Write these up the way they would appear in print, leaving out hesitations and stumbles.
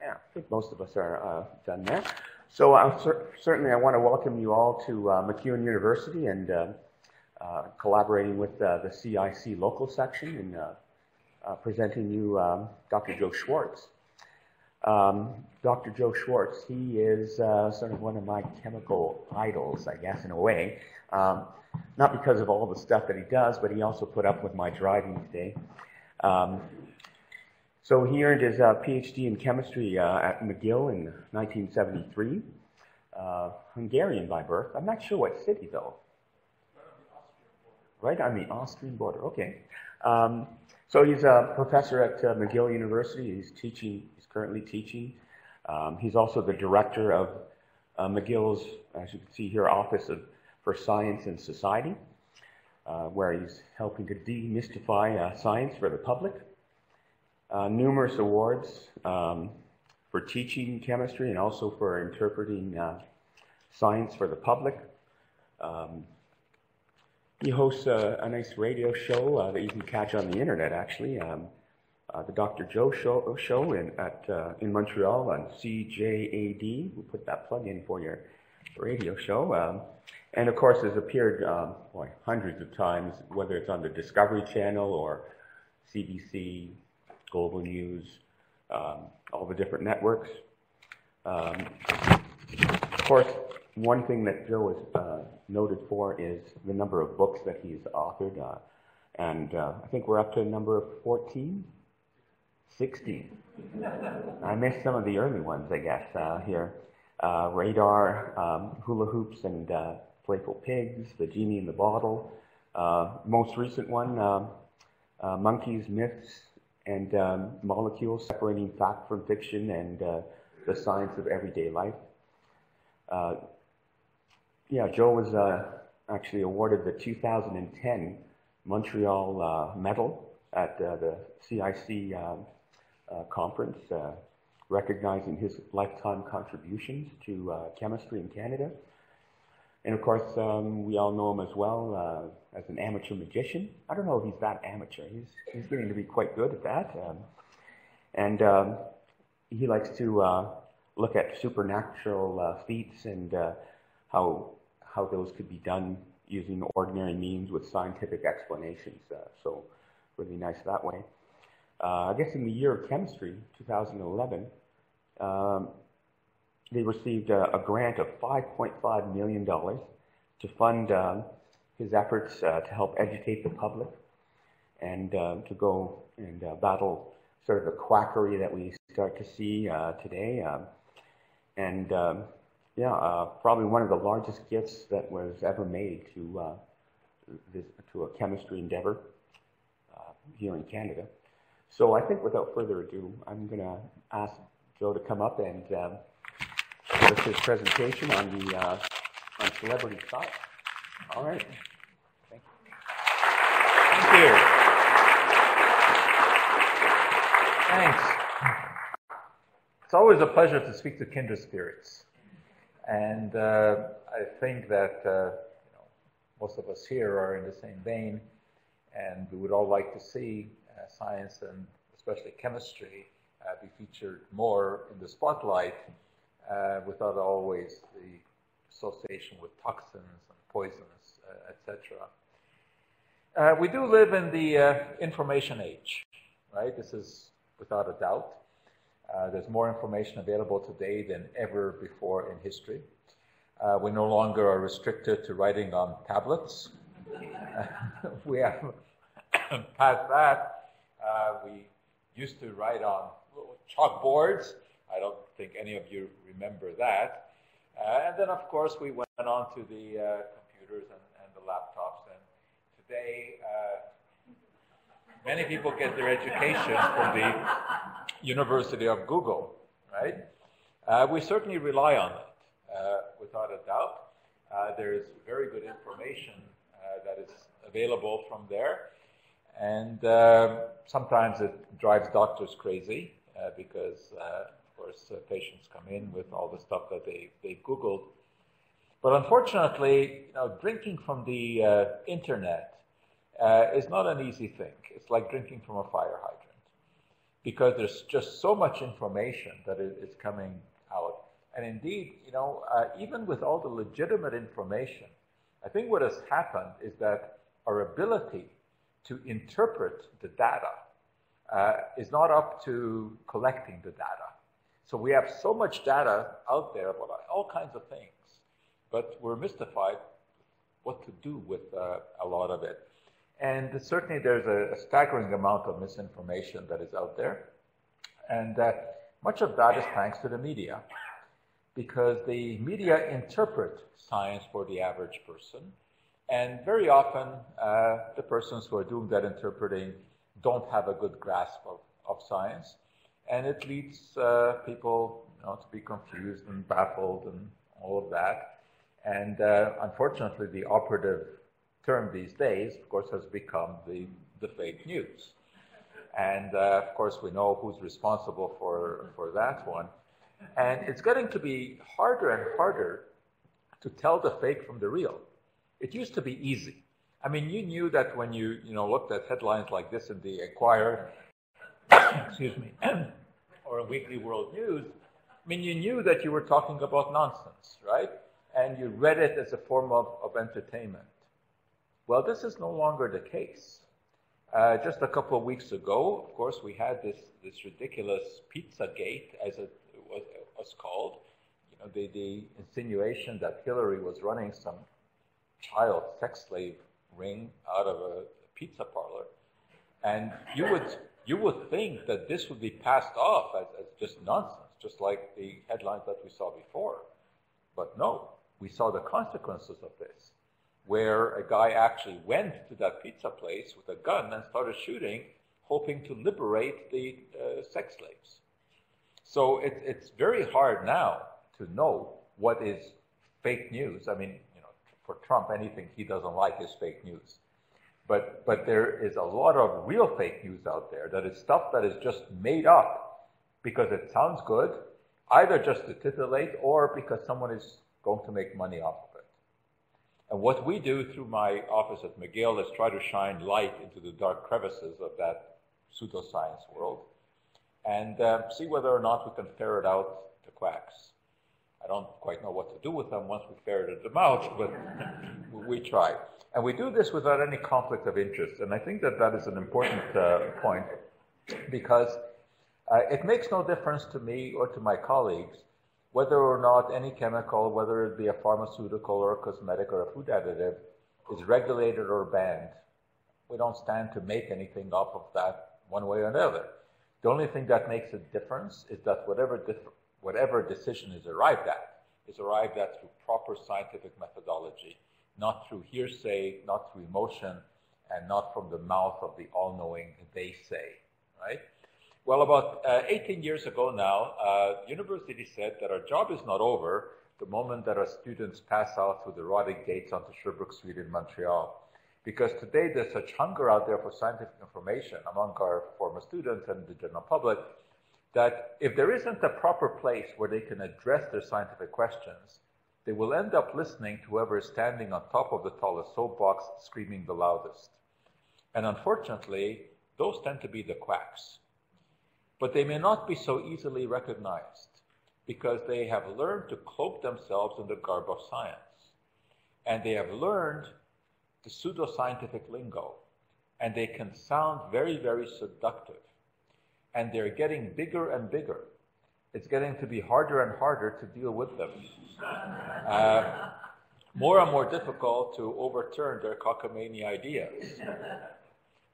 Yeah, I think most of us are done there. So certainly I want to welcome you all to McGill University and collaborating with the CIC local section and presenting you Dr. Joe Schwarcz. Dr. Joe Schwarcz, he is sort of one of my chemical idols, I guess, in a way. Not because of all the stuff that he does, but he also put up with my driving today. So he earned his PhD in chemistry at McGill in 1973. Hungarian by birth. I'm not sure what city, though. Right on the Austrian border. Okay. So he's a professor at McGill University. He's teaching. He's currently teaching. He's also the director of McGill's, as you can see here, Office for Science and Society, where he's helping to demystify science for the public. Numerous awards for teaching chemistry and also for interpreting science for the public. He hosts a nice radio show that you can catch on the internet, actually, the Dr. Joe show in Montreal on CJAD. We'll put that plug in for your radio show. And of course, has appeared hundreds of times, whether it's on the Discovery Channel or CBC, Global News, all the different networks. Of course, one thing that Joe is noted for is the number of books that he's authored, and I think we're up to number 14? 16. I missed some of the early ones, I guess, here. Radar, Hula Hoops and Playful Pigs, The Genie in the Bottle. Most recent one, Monkeys, Myths, and Molecules, Separating Fact from Fiction and the Science of Everyday Life. Yeah, Joe was actually awarded the 2010 Montreal Medal at the CIC conference, recognizing his lifetime contributions to chemistry in Canada. And of course, we all know him as well as an amateur magician. I don't know if he's that amateur. He's getting to be quite good at that. And he likes to look at supernatural feats and how those could be done using ordinary means with scientific explanations. So really nice that way. I guess in the year of chemistry, 2011, they received a grant of $5.5 million to fund his efforts to help educate the public and to go and battle sort of the quackery that we start to see today. Probably one of the largest gifts that was ever made to a chemistry endeavor here in Canada. So I think without further ado, I'm going to ask Joe to come up and give us his presentation on celebrity science. All right. Thank you. Thank you. Thanks. It's always a pleasure to speak to kindred spirits. And I think that most of us here are in the same vein, and we would all like to see science and especially chemistry be featured more in the spotlight without always the association with toxins and poisons, etc. We do live in the information age, right? This is without a doubt. There's more information available today than ever before in history. We no longer are restricted to writing on tablets. We have past that. We used to write on little chalkboards. I don't think any of you remember that. And then, of course, we went on to the computers and the laptops. And today, many people get their education from the University of Google, right? We certainly rely on it, without a doubt. There's very good information that is available from there. And sometimes it drives doctors crazy because, of course, patients come in with all the stuff that they've Googled. But unfortunately, drinking from the internet is not an easy thing. It's like drinking from a fire hydrant. because there's just so much information that is coming out. And indeed, even with all the legitimate information, I think what has happened is that our ability to interpret the data is not up to collecting the data. So we have so much data out there about all kinds of things, but we're mystified what to do with a lot of it. And certainly there's a staggering amount of misinformation that is out there. And much of that is thanks to the media, because the media interpret science for the average person. And very often, the persons who are doing that interpreting don't have a good grasp of science. And it leads people to be confused and baffled and all of that. And unfortunately, the operative term these days, of course, has become the fake news. And of course, we know who's responsible for that one. And it's getting to be harder and harder to tell the fake from the real. It used to be easy. I mean, you knew that when you looked at headlines like this in the Enquirer, excuse me, or Weekly World News, I mean, you knew that you were talking about nonsense, right? And you read it as a form of entertainment. Well, this is no longer the case. Just a couple of weeks ago, of course, we had this ridiculous Pizzagate, as it was called. The insinuation that Hillary was running some child sex slave ring out of a pizza parlor. And you would think that this would be passed off as just nonsense, just like the headlines that we saw before. But no, we saw the consequences of this, where a guy actually went to that pizza place with a gun and started shooting, hoping to liberate the sex slaves. So it's very hard now to know what is fake news. I mean, for Trump, anything he doesn't like is fake news. But there is a lot of real fake news out there that is stuff that is just made up because it sounds good, either just to titillate or because someone is going to make money off of it. And what we do through my office at McGill is try to shine light into the dark crevices of that pseudoscience world and see whether or not we can ferret out the quacks. I don't quite know what to do with them once we ferreted them out, but we try. And we do this without any conflict of interest. And I think that that is an important point, because it makes no difference to me or to my colleagues whether or not any chemical, whether it be a pharmaceutical or a cosmetic or a food additive, is regulated or banned. We don't stand to make anything off of that one way or another. The only thing that makes a difference is that whatever decision is arrived at through proper scientific methodology, not through hearsay, not through emotion, and not from the mouth of the all-knowing they say, right? Well, about 18 years ago now, university said that our job is not over the moment that our students pass out through the rotting gates onto Sherbrooke Street in Montreal. Because today there's such hunger out there for scientific information among our former students and the general public that if there isn't a proper place where they can address their scientific questions, they will end up listening to whoever is standing on top of the tallest soapbox screaming the loudest. And unfortunately, those tend to be the quacks. But they may not be so easily recognized because they have learned to cloak themselves in the garb of science. And they have learned the pseudoscientific lingo. And they can sound very, very seductive. And they're getting bigger and bigger. It's getting to be harder and harder to deal with them. More and more difficult to overturn their cockamamie ideas.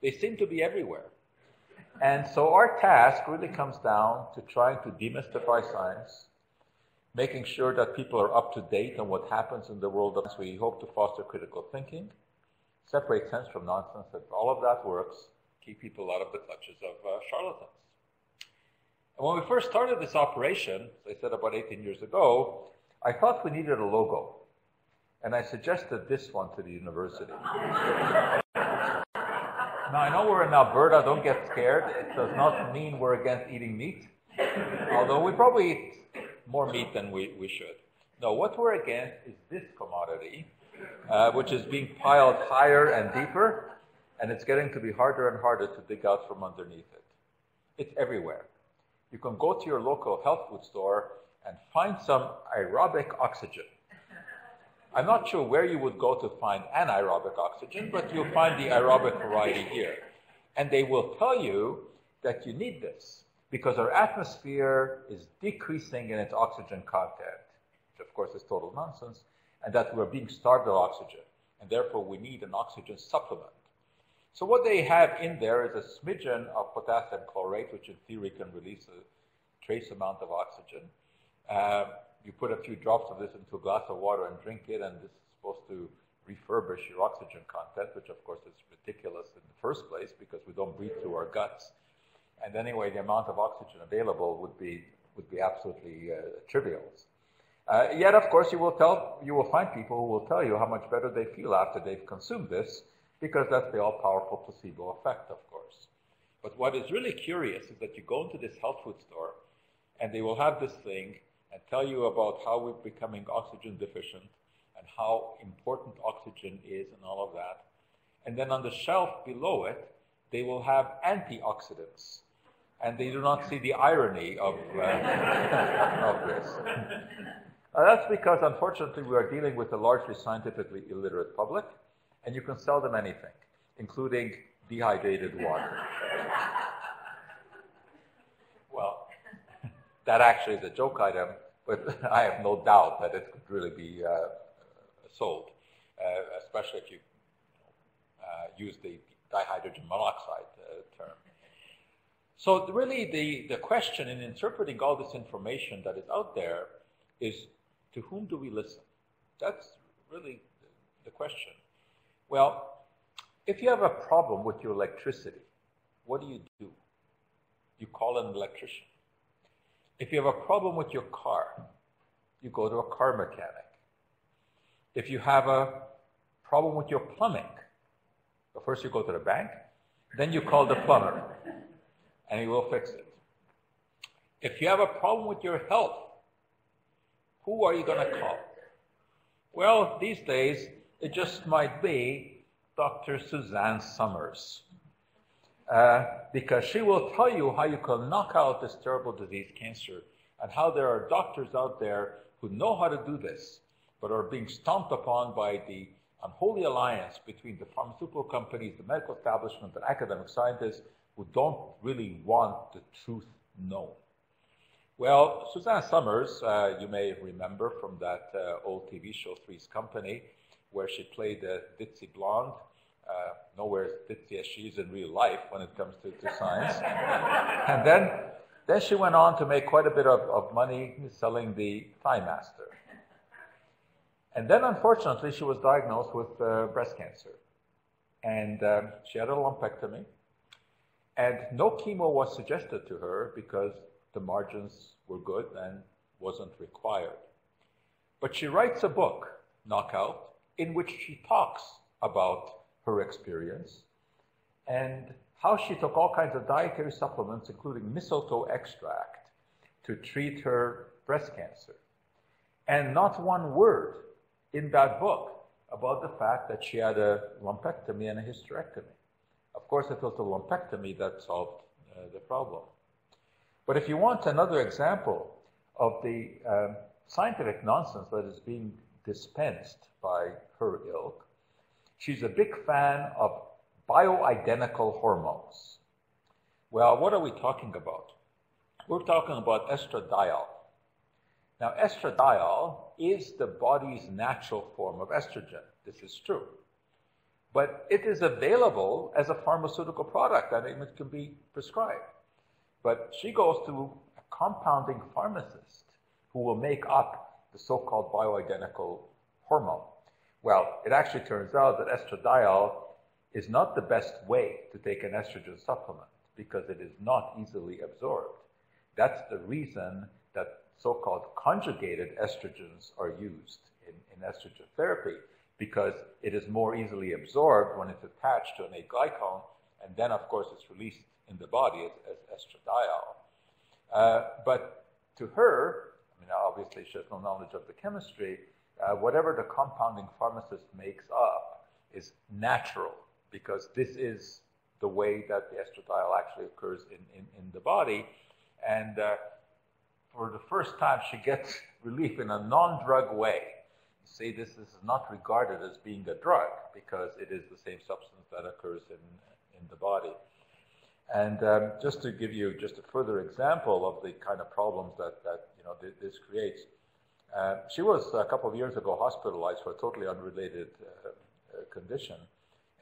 They seem to be everywhere. And so our task really comes down to trying to demystify science, making sure that people are up to date on what happens in the world. We hope to foster critical thinking, separate sense from nonsense, that all of that works, keep people out of the clutches of charlatans. And when we first started this operation, as I said about 18 years ago, I thought we needed a logo. And I suggested this one to the university. Now, I know we're in Alberta, don't get scared. It does not mean we're against eating meat, although we probably eat more meat than we should. No, what we're against is this commodity, which is being piled higher and deeper, and it's getting to be harder and harder to dig out from underneath it. It's everywhere. You can go to your local health food store and find some aerobic oxygen. I'm not sure where you would go to find anaerobic oxygen, but you'll find the aerobic variety here. And they will tell you that you need this because our atmosphere is decreasing in its oxygen content, which of course is total nonsense, and that we're being starved of oxygen, and therefore we need an oxygen supplement. So what they have in there is a smidgen of potassium chlorate, which in theory can release a trace amount of oxygen. You put a few drops of this into a glass of water and drink it, and this is supposed to refurbish your oxygen content, which of course is ridiculous in the first place because we don't breathe through our guts. And anyway, the amount of oxygen available would be absolutely trivial. Yet, of course, you will find people who will tell you how much better they feel after they've consumed this, because that's the all-powerful placebo effect, of course. But what is really curious is that you go into this health food store, and they will have this thing and tell you about how we're becoming oxygen deficient and how important oxygen is and all of that. And then on the shelf below it, they will have antioxidants. And they do not see the irony of this. That's because, unfortunately, we are dealing with a largely scientifically illiterate public, and you can sell them anything, including dehydrated water. Well, that actually is a joke item, but I have no doubt that it could really be sold, especially if you use the dihydrogen monoxide term. So really the question in interpreting all this information that is out there is, to whom do we listen? That's really the question. Well, if you have a problem with your electricity, what do? You call an electrician. If you have a problem with your car, you go to a car mechanic. If you have a problem with your plumbing, so first you go to the bank, then you call the plumber, and he will fix it. If you have a problem with your health, who are you going to call? Well, these days, it just might be Dr. Suzanne Summers, because she will tell you how you can knock out this terrible disease, cancer, and how there are doctors out there who know how to do this, but are being stomped upon by the unholy alliance between the pharmaceutical companies, the medical establishment, and academic scientists who don't really want the truth known. Well, Suzanne Summers, you may remember from that old TV show, Three's Company, where she played a ditzy blonde, nowhere as ditzy as she is in real life when it comes to science. And then she went on to make quite a bit of money selling the Thigh Master. And then, unfortunately, she was diagnosed with breast cancer. And she had a lumpectomy. And no chemo was suggested to her because the margins were good and wasn't required. But she writes a book, Knockout, in which she talks about her experience and how she took all kinds of dietary supplements, including mistletoe extract, to treat her breast cancer. And not one word in that book about the fact that she had a lumpectomy and a hysterectomy. Of course, it was the lumpectomy that solved the problem. But if you want another example of the scientific nonsense that is being dispensed by her ilk, she's a big fan of bioidentical hormones. Well, what are we talking about? We're talking about estradiol. Now, estradiol is the body's natural form of estrogen. This is true. But it is available as a pharmaceutical product. I mean, it can be prescribed. But she goes to a compounding pharmacist who will make up the so-called bioidentical hormone. Well, it actually turns out that estradiol is not the best way to take an estrogen supplement because it is not easily absorbed. That's the reason that so-called conjugated estrogens are used in estrogen therapy, because it is more easily absorbed when it's attached to an A-glycone, and then, of course, it's released in the body as estradiol. But to her, I mean, obviously she has no knowledge of the chemistry, whatever the compounding pharmacist makes up is natural, because this is the way that the estradiol actually occurs in the body. And for the first time, she gets relief in a non-drug way. You see, this is not regarded as being a drug because it is the same substance that occurs in the body. And just to give you just a further example of the kind of problems that this creates, she was a couple of years ago hospitalized for a totally unrelated condition.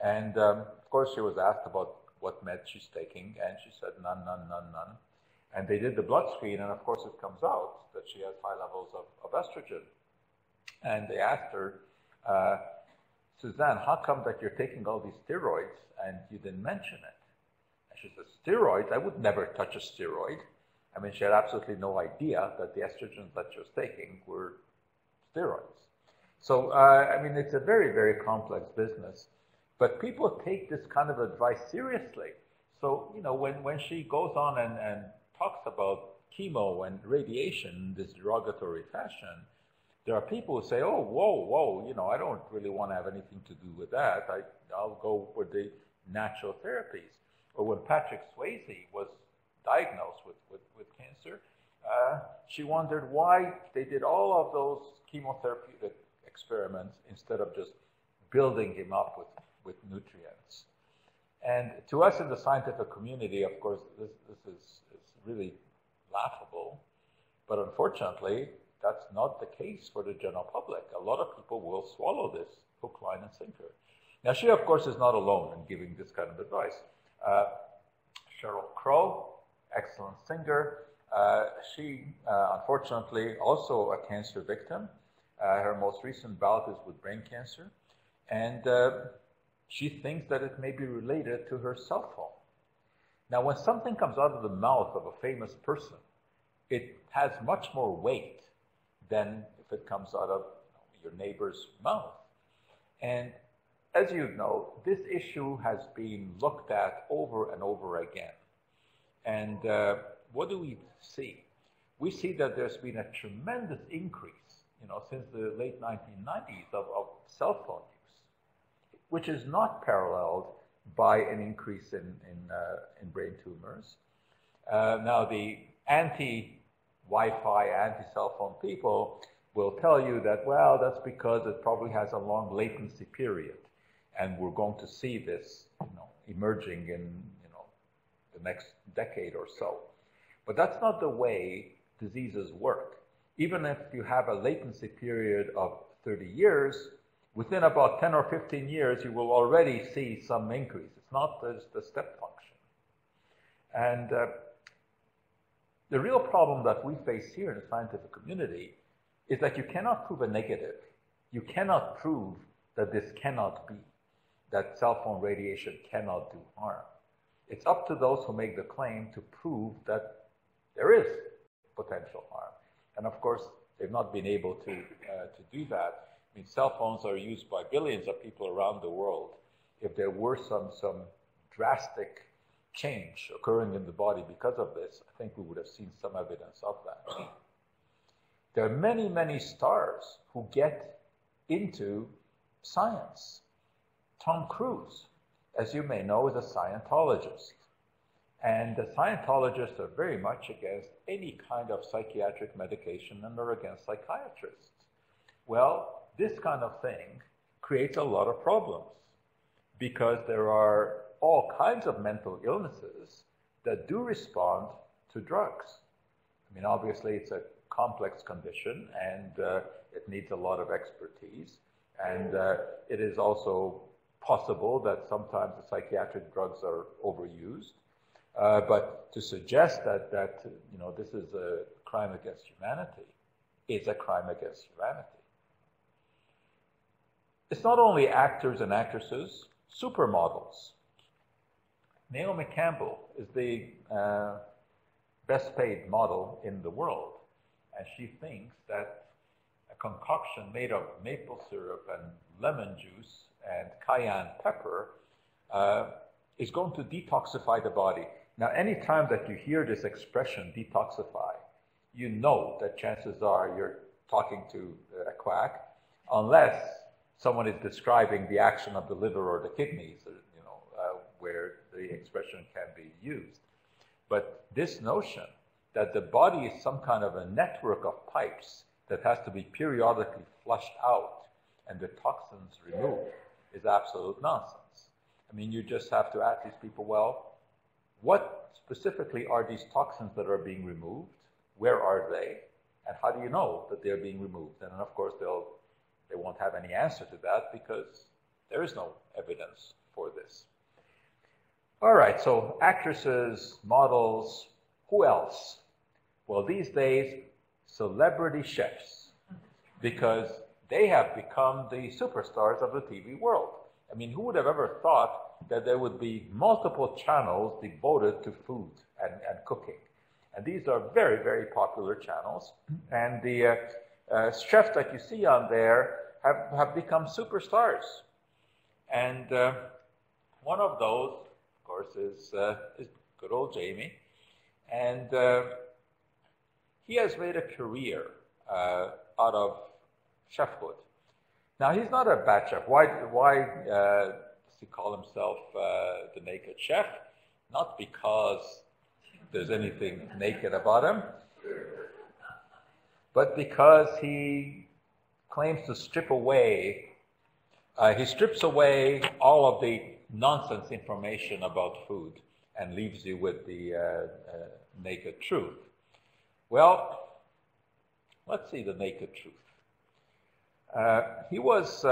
And of course, she was asked about what meds she's taking, and she said none, none, none, none. And they did the blood screen, and of course it comes out that she has high levels of estrogen. And they asked her, Suzanne, how come that you're taking all these steroids and you didn't mention it? And she said, steroids? I would never touch a steroid. I mean, she had absolutely no idea that the estrogens that she was taking were steroids. So, I mean, it's a very, very complex business. But people take this kind of advice seriously. So, when she goes on and talks about chemo and radiation in this derogatory fashion, there are people who say, oh, whoa, I don't really want to have anything to do with that. I'll go with the natural therapies. Or when Patrick Swayze was diagnosed with cancer, she wondered why they did all of those chemotherapeutic experiments instead of just building him up with nutrients. And to us in the scientific community, of course, this is really laughable, but unfortunately, that's not the case for the general public. A lot of people will swallow this hook, line, and sinker. Now, she, of course, is not alone in giving this kind of advice. Sheryl Crow, excellent singer. She, unfortunately, also a cancer victim. Her most recent bout is with brain cancer. And she thinks that it may be related to her cell phone. Now, when something comes out of the mouth of a famous person, it has much more weight than if it comes out of your neighbor's mouth. And as you know, this issue has been looked at over and over again. And what do we see? We see that there's been a tremendous increase, since the late 1990s of cell phone use, which is not paralleled by an increase in brain tumors. Now, the anti-Wi-Fi, anti-cell phone people will tell you that, well, that's because it probably has a long latency period, and we're going to see this, emerging in, the next decade or so. But that's not the way diseases work. Even if you have a latency period of 30 years, within about 10 or 15 years, you will already see some increase. It's not the step function. And the real problem that we face here in the scientific community is that you cannot prove a negative. You cannot prove that this cannot be, that cell phone radiation cannot do harm. It's up to those who make the claim to prove that there is potential harm. And of course, they've not been able to do that. I mean, cell phones are used by billions of people around the world. If there were some drastic change occurring in the body because of this, I think we would have seen some evidence of that. There are many, many stars who get into science. Tom Cruise, as you may know, is a Scientologist. And the Scientologists are very much against any kind of psychiatric medication and are against psychiatrists. Well, this kind of thing creates a lot of problems because there are all kinds of mental illnesses that do respond to drugs. I mean, obviously, it's a complex condition and it needs a lot of expertise. And it is also possible that sometimes the psychiatric drugs are overused. But to suggest that this is a crime against humanity is a crime against humanity. It's not only actors and actresses, supermodels. Naomi Campbell is the best paid model in the world. And she thinks that a concoction made of maple syrup and lemon juice and cayenne pepper is going to detoxify the body. Now, any time that you hear this expression, detoxify, you know that chances are you're talking to a quack, unless someone is describing the action of the liver or the kidneys, where the expression can be used. But this notion that the body is some kind of a network of pipes that has to be periodically flushed out and the toxins removed is absolute nonsense. I mean, you just have to ask these people, well, what specifically are these toxins that are being removed? Where are they? And how do you know that they're being removed? And of course, they won't have any answer to that because there is no evidence for this. All right, so actresses, models, who else? Well, these days, celebrity chefs, because they have become the superstars of the TV world. I mean, who would have ever thought that there would be multiple channels devoted to food and cooking? And these are very, very popular channels. And the chefs that you see on there have become superstars. And one of those, of course, is good old Jamie. And he has made a career out of chefhood. Now, he's not a bad chef. Why does he call himself the naked chef? Not because there's anything naked about him, but because he claims to strip away, he strips away all of the nonsense information about food and leaves you with the naked truth. Well, let's see the naked truth. He was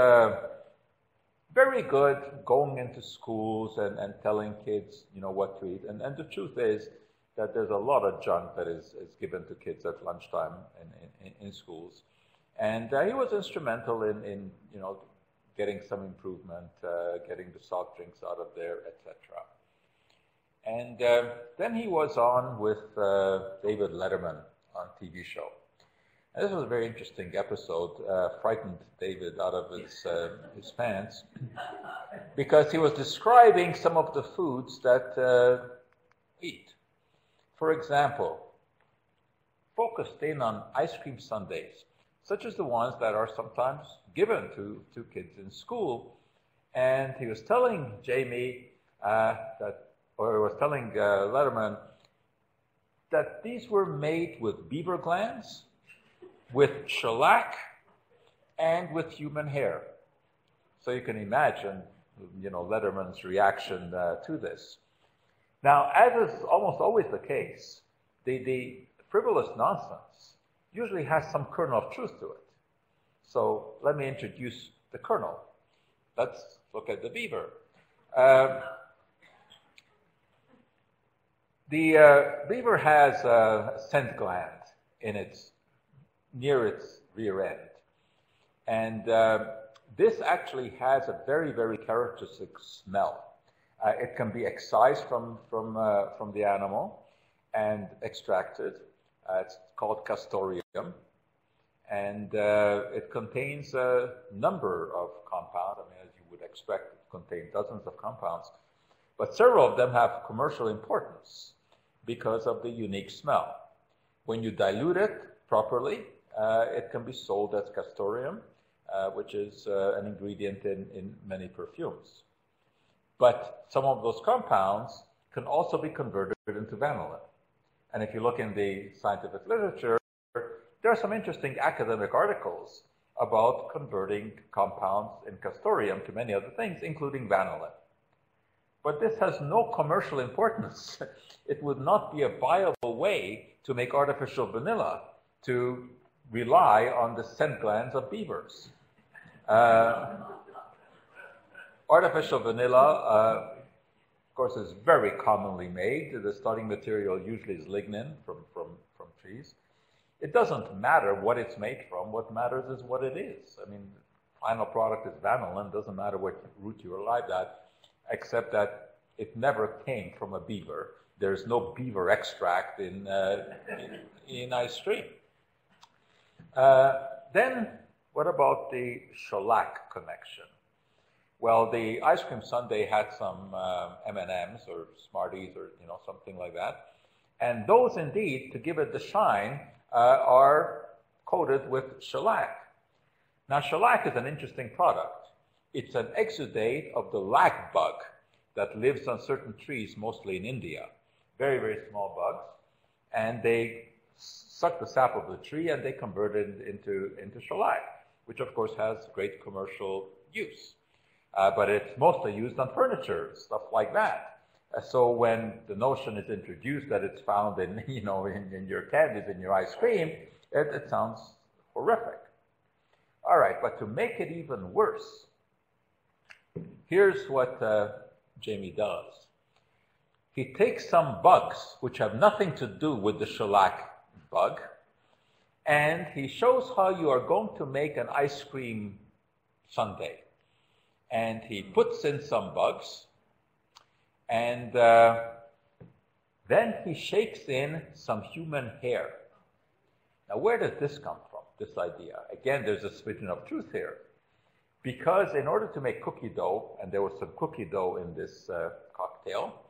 very good going into schools and telling kids, you know, what to eat. And the truth is that there's a lot of junk that is given to kids at lunchtime in schools. And he was instrumental in you know, getting some improvement, getting the soft drinks out of there, etc. And then he was on with David Letterman on TV show. And this was a very interesting episode, frightened David out of his pants, because he was describing some of the foods that eat. For example, focused in on ice cream sundaes, such as the ones that are sometimes given to kids in school. And he was telling Jamie Letterman that these were made with beaver glands, with shellac, and with human hair. So you can imagine, you know, Letterman's reaction to this. Now, as is almost always the case, the frivolous nonsense usually has some kernel of truth to it. So let me introduce the kernel. Let's look at the beaver. The beaver has a scent gland near its rear end. And this actually has a very, very characteristic smell. It can be excised from the animal and extracted. It's called castoreum. And it contains a number of compounds. I mean, as you would expect, it contains dozens of compounds. But several of them have commercial importance because of the unique smell. When you dilute it properly, it can be sold as castoreum, which is an ingredient in many perfumes. But some of those compounds can also be converted into vanillin. And if you look in the scientific literature, there are some interesting academic articles about converting compounds in castoreum to many other things, including vanillin. But this has no commercial importance. It would not be a viable way to make artificial vanilla to rely on the scent glands of beavers. Artificial vanilla, of course, is very commonly made. The starting material usually is lignin from trees. It doesn't matter what it's made from. What matters is what it is. I mean, the final product is vanillin. Doesn't matter what root you arrived at, except that it never came from a beaver. There's no beaver extract in ice cream. Then, what about the shellac connection? Well, the ice cream sundae had some M&Ms or Smarties or something like that, and those indeed, to give it the shine, are coated with shellac. Now, shellac is an interesting product. It's an exudate of the lac bug. that lives on certain trees, mostly in India. Very, very small bugs. And they suck the sap of the tree and they convert it into shellac, which of course has great commercial use. But it's mostly used on furniture, stuff like that. So when the notion is introduced that it's found in, in your candies, in your ice cream, it sounds horrific. All right, but to make it even worse, here's what Jamie does. He takes some bugs, which have nothing to do with the shellac bug, and he shows how you are going to make an ice cream sundae. And he puts in some bugs, and then he shakes in some human hair. Now, where does this come from, this idea? Again, there's a smidgen of truth here. Because in order to make cookie dough, and there was some cookie dough in this cocktail,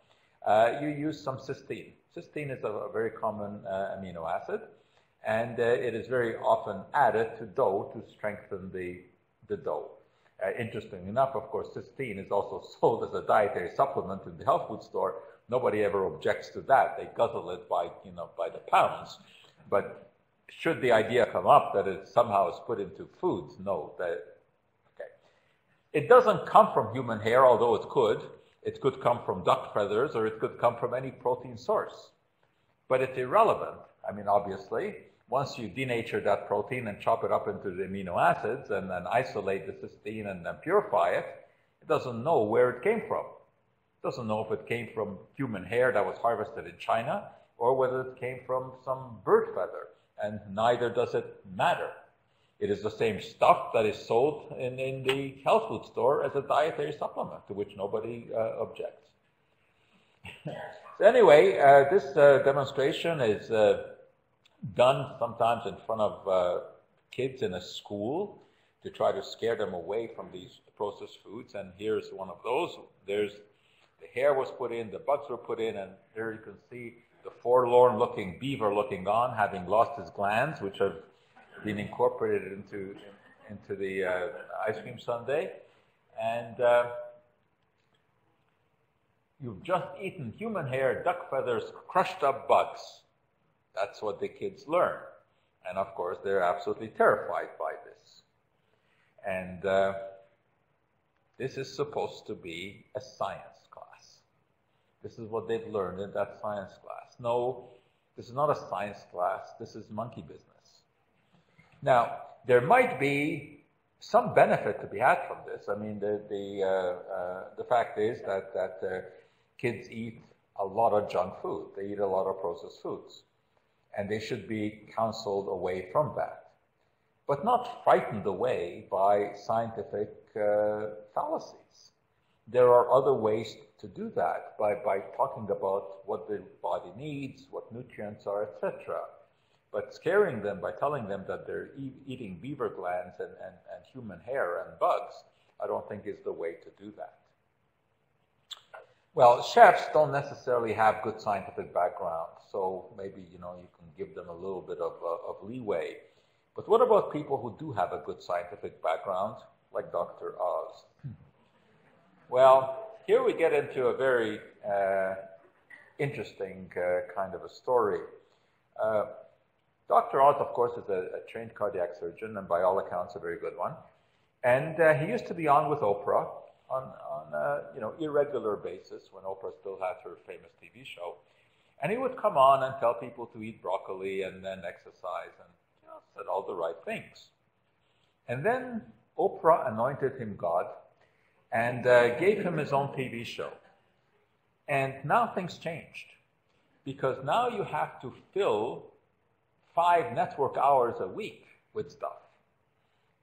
you use some cysteine. Cysteine is a very common amino acid, and it is very often added to dough to strengthen the dough. Interestingly enough, of course, cysteine is also sold as a dietary supplement in the health food store. Nobody ever objects to that. They guzzle it by the pounds. But should the idea come up that it somehow is put into foods, no. Okay. It doesn't come from human hair, although it could. It could come from duck feathers, or it could come from any protein source. But it's irrelevant. I mean, obviously, once you denature that protein and chop it up into the amino acids and then isolate the cysteine and then purify it, it doesn't know where it came from. It doesn't know if it came from human hair that was harvested in China or whether it came from some bird feather, and neither does it matter. It is the same stuff that is sold in the health food store as a dietary supplement, to which nobody objects. So anyway, this demonstration is done sometimes in front of kids in a school to try to scare them away from these processed foods. And here's one of those. The hair was put in, the bugs were put in, and there you can see the forlorn-looking beaver-looking on, having lost his glands, which have been incorporated into the ice cream sundae. And you've just eaten human hair, duck feathers, crushed up bugs. That's what the kids learn. And of course, they're absolutely terrified by this. And this is supposed to be a science class. This is what they've learned in that science class. No, this is not a science class. This is monkey business. Now, there might be some benefit to be had from this. I mean, the fact is that kids eat a lot of junk food. They eat a lot of processed foods. And they should be counseled away from that, but not frightened away by scientific fallacies. There are other ways to do that by talking about what the body needs, what nutrients are, etc. But scaring them by telling them that they're eating beaver glands and human hair and bugs, I don't think is the way to do that. Well, chefs don't necessarily have good scientific background, so maybe, you can give them a little bit of leeway. But what about people who do have a good scientific background, like Dr. Oz? Well, here we get into a very interesting kind of a story. Dr. Oz, of course, is a trained cardiac surgeon, and by all accounts, a very good one. And he used to be on with Oprah on irregular basis when Oprah still had her famous TV show. And he would come on and tell people to eat broccoli and then exercise and said all the right things. And then Oprah anointed him God and gave him his own TV show. And now things changed, because now you have to fill 5 network hours a week with stuff.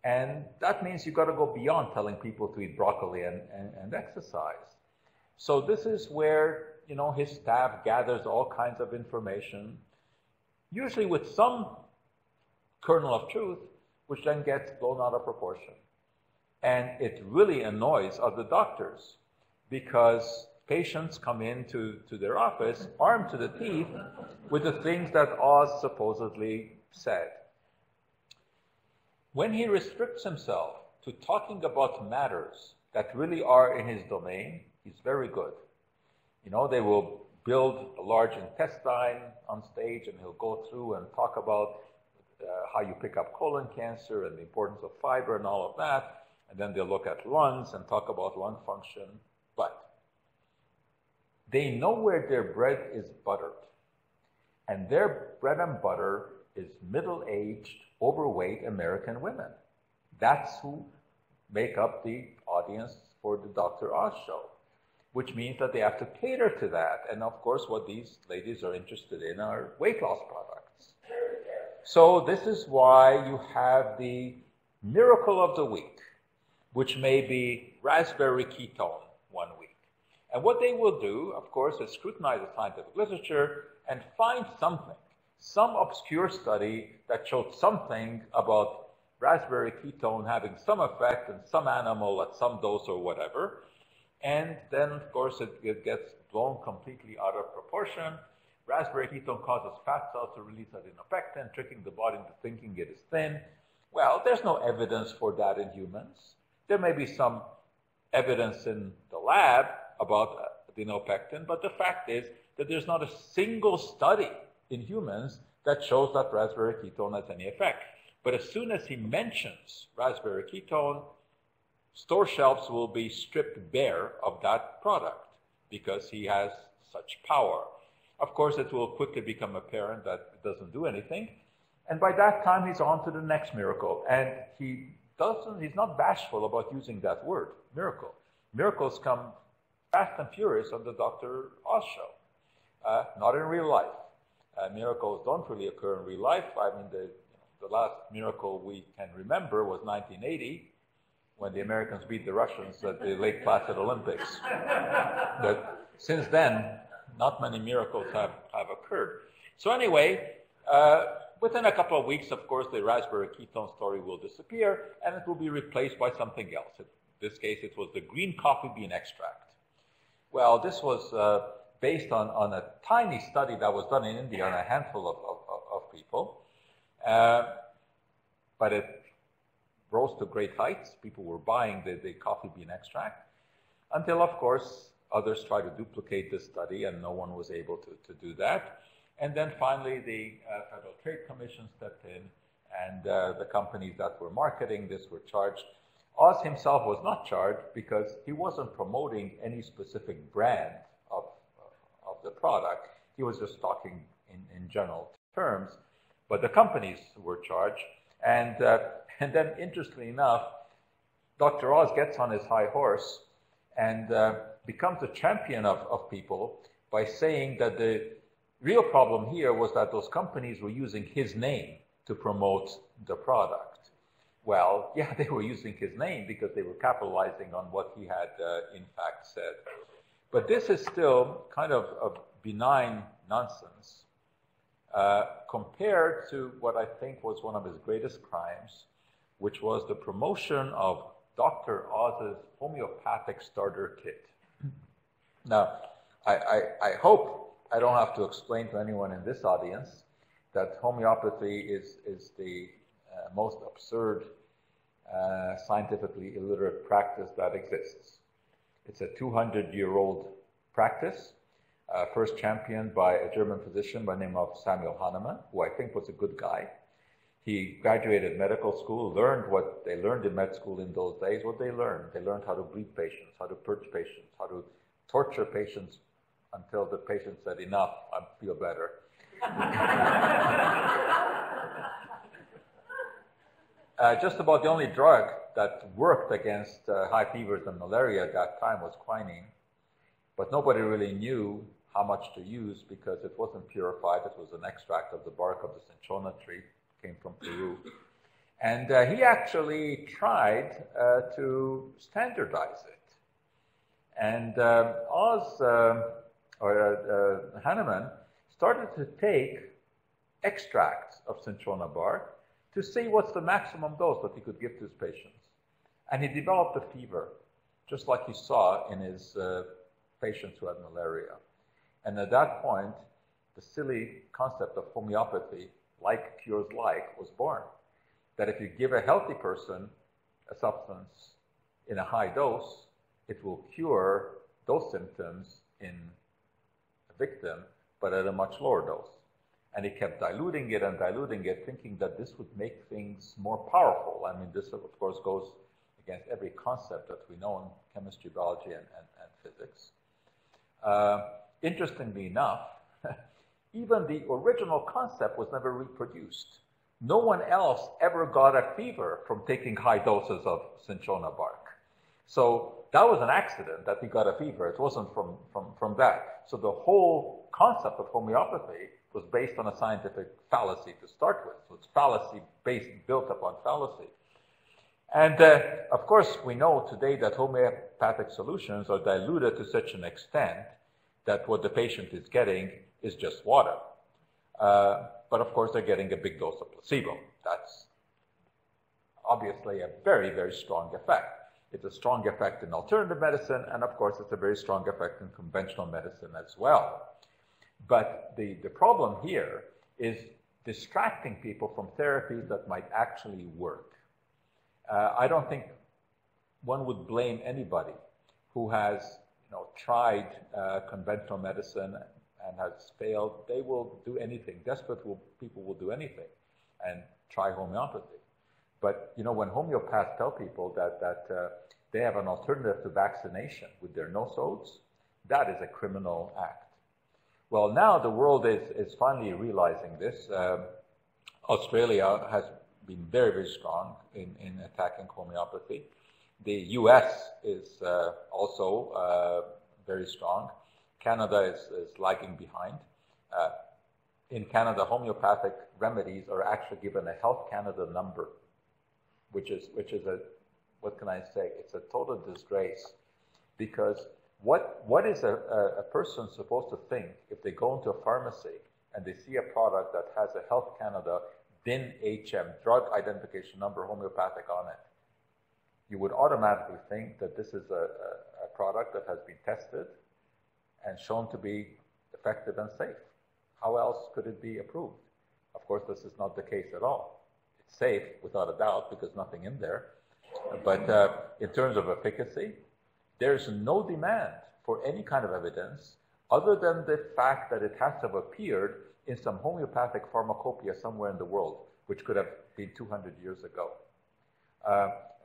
And that means you've got to go beyond telling people to eat broccoli and exercise. So this is where, his staff gathers all kinds of information, usually with some kernel of truth, which then gets blown out of proportion. And it really annoys other doctors, because patients come into their office armed to the teeth with the things that Oz supposedly said. When he restricts himself to talking about matters that really are in his domain, He's very good. You know, they will build a large intestine on stage, and he'll go through and talk about how you pick up colon cancer and the importance of fiber and all of that. And then they'll look at lungs and talk about lung function. But they know where their bread is buttered. And their bread and butter is middle-aged, overweight American women. That's who make up the audience for the Dr. Oz show, which means that they have to cater to that. And of course, what these ladies are interested in are weight loss products. So this is why you have the miracle of the week, which may be raspberry ketone one week. And what they will do, of course, is scrutinize the scientific literature and find something, some obscure study that showed something about raspberry ketone having some effect in some animal at some dose or whatever. And then, of course, it gets blown completely out of proportion. Raspberry ketone causes fat cells to release adenopectin, tricking the body into thinking it is thin. Well, there's no evidence for that in humans. There may be some evidence in the lab about adenopectin, but the fact is that there's not a single study in humans that shows that raspberry ketone has any effect. But as soon as he mentions raspberry ketone, store shelves will be stripped bare of that product because he has such power. Of course, it will quickly become apparent that it doesn't do anything. And by that time, he's on to the next miracle. And he's not bashful about using that word, miracle. Miracles come fast and furious on the Dr. Oz show, not in real life. Miracles don't really occur in real life. I mean, the last miracle we can remember was 1980, when the Americans beat the Russians at the Lake Placid Olympics. But since then, not many miracles have occurred. So anyway, within a couple of weeks, of course, the raspberry ketone story will disappear, and it will be replaced by something else. In this case, it was the green coffee bean extract. Well, this was based on a tiny study that was done in India on a handful of people. But it rose to great heights. People were buying the coffee bean extract until, of course, others tried to duplicate this study, and no one was able to do that. And then finally, the Federal Trade Commission stepped in, and the companies that were marketing this were charged. Oz himself was not charged because he wasn't promoting any specific brand of the product. He was just talking in general terms. But the companies were charged. And then, interestingly enough, Dr. Oz gets on his high horse and becomes a champion of people by saying that the real problem here was that those companies were using his name to promote the product. Well, yeah, they were using his name because they were capitalizing on what he had in fact said. But this is still kind of a benign nonsense compared to what I think was one of his greatest crimes, which was the promotion of Dr. Oz's homeopathic starter kit. Now, I hope I don't have to explain to anyone in this audience that homeopathy is the most absurd, scientifically illiterate practice that exists. It's a 200-year-old practice, first championed by a German physician by the name of Samuel Hahnemann, who I think was a good guy. He graduated medical school, learned what they learned in med school in those days. What they learned how to bleed patients, how to purge patients, how to torture patients until the patient said, enough, I feel better. Just about the only drug that worked against high fevers and malaria at that time was quinine. But nobody really knew how much to use because it wasn't purified. It was an extract of the bark of the cinchona tree, came from Peru. And he actually tried to standardize it. And Hahnemann started to take extracts of cinchona bark to see what's the maximum dose that he could give to his patients. And he developed a fever, just like he saw in his patients who had malaria. And at that point, the silly concept of homeopathy, like cures like, was born. That if you give a healthy person a substance in a high dose, it will cure those symptoms in a victim, but at a much lower dose. And he kept diluting it and diluting it, thinking that this would make things more powerful. I mean, this, of course, goes against every concept that we know in chemistry, biology, and physics. Interestingly enough, even the original concept was never reproduced. No one else ever got a fever from taking high doses of cinchona bark. So that was an accident that he got a fever. It wasn't from that. So the whole concept of homeopathy was based on a scientific fallacy to start with. So it's fallacy-based, built upon fallacy. And of course, we know today that homeopathic solutions are diluted to such an extent that what the patient is getting is just water. But of course, they're getting a big dose of placebo. That's obviously a very, very strong effect. It's a strong effect in alternative medicine, and of course, it's a very strong effect in conventional medicine as well. But the problem here is distracting people from therapies that might actually work. I don't think one would blame anybody who has tried conventional medicine and has failed. They will do anything. Desperate people will do anything and try homeopathy. But when homeopaths tell people that they have an alternative to vaccination with their nosodes, that is a criminal act. Well, now the world is finally realizing this. Australia has been very, very strong in attacking homeopathy. The US is also very strong. Canada is lagging behind. In Canada, homeopathic remedies are actually given a Health Canada number, which is a, what can I say? It's a total disgrace, because what is a person supposed to think if they go into a pharmacy and they see a product that has a Health Canada DIN HM, drug identification number, homeopathic on it? You would automatically think that this is a product that has been tested and shown to be effective and safe. How else could it be approved? Of course, this is not the case at all. It's safe, without a doubt, because nothing in there. But in terms of efficacy, there's no demand for any kind of evidence other than the fact that it has to have appeared in some homeopathic pharmacopoeia somewhere in the world, which could have been 200 years ago.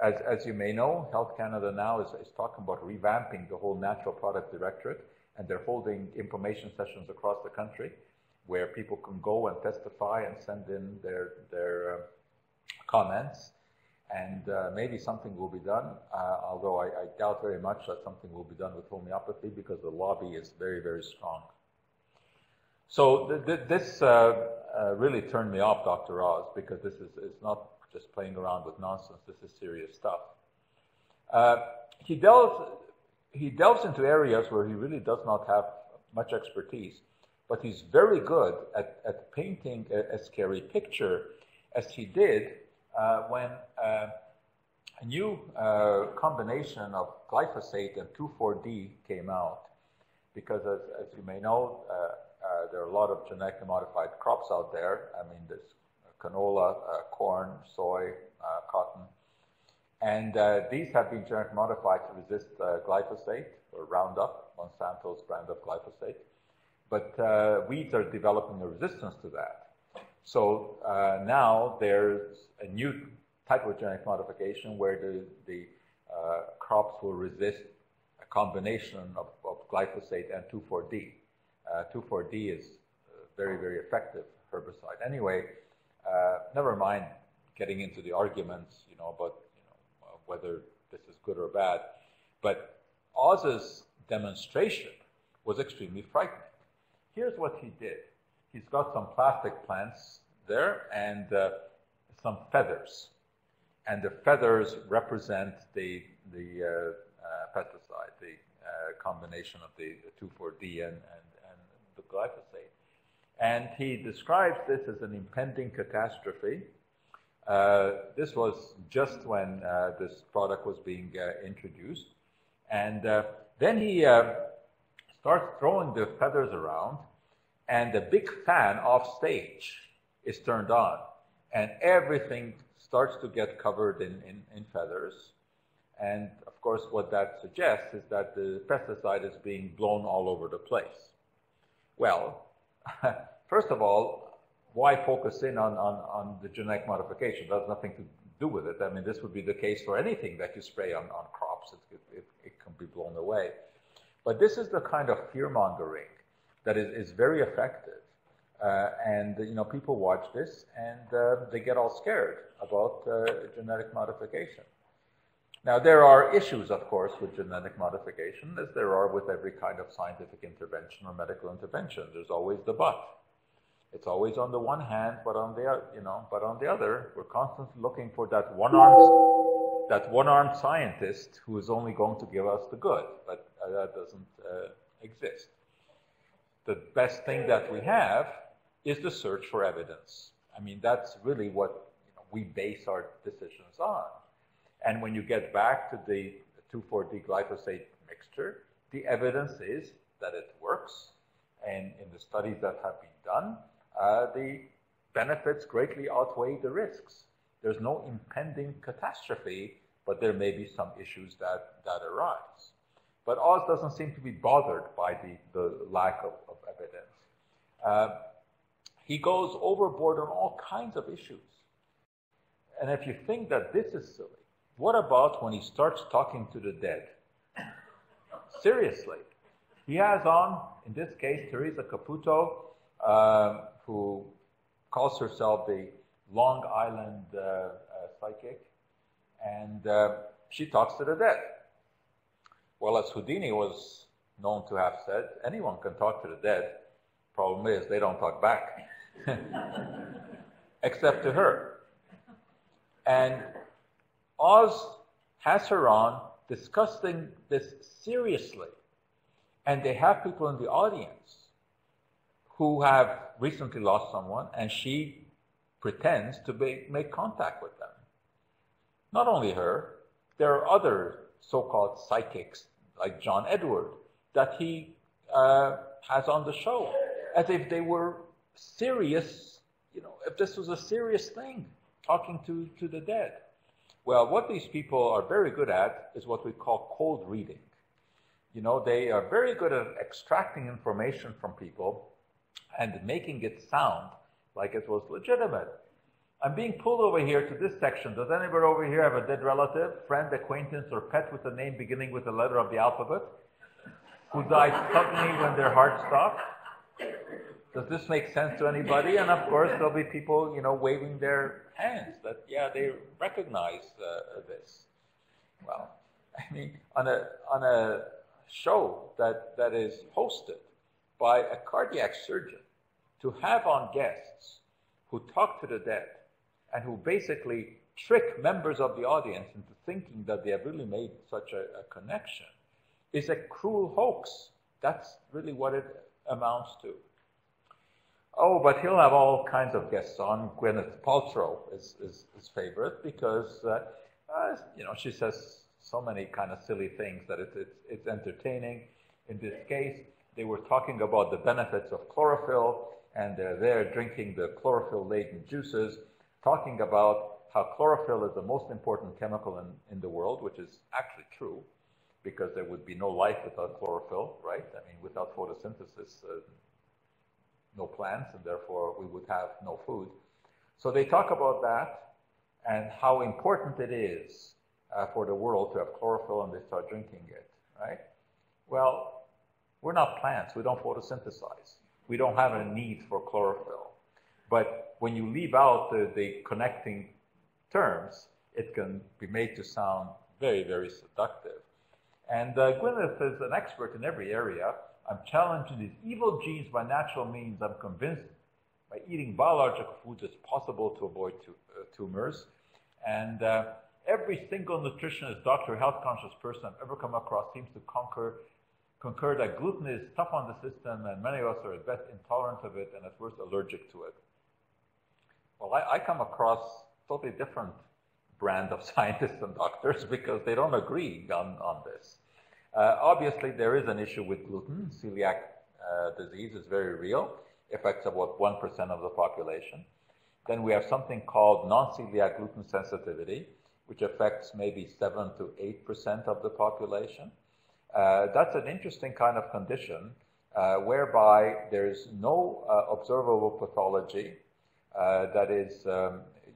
As you may know, Health Canada now is talking about revamping the whole Natural Product Directorate, and they're holding information sessions across the country where people can go and testify and send in their comments, and maybe something will be done, although I doubt very much that something will be done with homeopathy because the lobby is very, very strong. So this really turned me off, Dr. Oz, because this is not just playing around with nonsense. This is serious stuff. He delves into areas where he really does not have much expertise, but he's very good at painting a scary picture, as he did when a new combination of glyphosate and 2,4-D came out. Because as you may know, there are a lot of genetically modified crops out there. I mean, there's canola, corn, soy, cotton. And these have been genetically modified to resist glyphosate, or Roundup, Monsanto's brand of glyphosate. But weeds are developing a resistance to that. So now there's a new type of genetic modification where the crops will resist a combination of glyphosate and 2,4-D. 2,4-D is a very, very effective herbicide. Anyway, never mind getting into the arguments, about whether this is good or bad. But Oz's demonstration was extremely frightening. Here's what he did. He's got some plastic plants there and some feathers. And the feathers represent the pesticide, the combination of the 2,4-D and the glyphosate. And he describes this as an impending catastrophe. This was just when this product was being introduced. And then he starts throwing the feathers around, and the big fan off stage is turned on, and everything starts to get covered in feathers. And of course, what that suggests is that the pesticide is being blown all over the place. Well, first of all, why focus in on the genetic modification? It has nothing to do with it. I mean, this would be the case for anything that you spray on crops. It can be blown away. But this is the kind of fear-mongering that is very effective. And people watch this and they get all scared about genetic modification. Now, there are issues, of course, with genetic modification, as there are with every kind of scientific intervention or medical intervention. There's always the but. It's always on the one hand, but on the other, we're constantly looking for that one-armed scientist who is only going to give us the good, but that doesn't exist. The best thing that we have is the search for evidence. I mean, that's really what we base our decisions on. And when you get back to the 2,4-D glyphosate mixture, the evidence is that it works. And in the studies that have been done, the benefits greatly outweigh the risks. There's no impending catastrophe, but there may be some issues that arise. But Oz doesn't seem to be bothered by the lack of evidence. He goes overboard on all kinds of issues. And if you think that this is silly, what about when he starts talking to the dead? Seriously. He has on, in this case, Teresa Caputo, who calls herself the Long Island psychic, and she talks to the dead. Well, as Houdini was known to have said, anyone can talk to the dead. Problem is, they don't talk back. Except to her. And Oz has her on discussing this seriously. And they have people in the audience who have recently lost someone, and she pretends to make contact with them. Not only her, there are other so-called psychics, like John Edward, that he has on the show, as if they were serious, if this was a serious thing, talking to the dead. Well, what these people are very good at is what we call cold reading. They are very good at extracting information from people and making it sound like it was legitimate. I'm being pulled over here to this section. Does anybody over here have a dead relative, friend, acquaintance, or pet with a name beginning with the letter of the alphabet who died suddenly when their heart stopped? Does this make sense to anybody? And of course, there'll be people, waving their hands that, yeah, they recognize this. Well, I mean, on a show that is hosted by a cardiac surgeon, to have on guests who talk to the dead and who basically trick members of the audience into thinking that they have really made such a connection is a cruel hoax. That's really what it amounts to. Oh, but he'll have all kinds of guests on. Gwyneth Paltrow is his favorite because, she says so many kind of silly things that it's entertaining. In this case, they were talking about the benefits of chlorophyll, and they're there drinking the chlorophyll-laden juices, talking about how chlorophyll is the most important chemical in the world, which is actually true, because there would be no life without chlorophyll, right? I mean, without photosynthesis, no plants, and therefore we would have no food. So they talk about that and how important it is for the world to have chlorophyll, and they start drinking it, right? Well, we're not plants. We don't photosynthesize. We don't have a need for chlorophyll. But when you leave out the connecting terms, it can be made to sound very, very seductive. And Gwyneth is an expert in every area. I'm challenging these evil genes by natural means. I'm convinced by eating biological foods it's possible to avoid tumors. And every single nutritionist, doctor, health-conscious person I've ever come across seems to concur that gluten is tough on the system, and many of us are at best intolerant of it, and at worst allergic to it. Well, I come across totally different brand of scientists and doctors because they don't agree on this. Obviously, there is an issue with gluten. Celiac disease is very real, affects about 1% of the population. Then we have something called non-celiac gluten sensitivity, which affects maybe 7 to 8% of the population. That's an interesting kind of condition whereby there's no observable pathology. That is,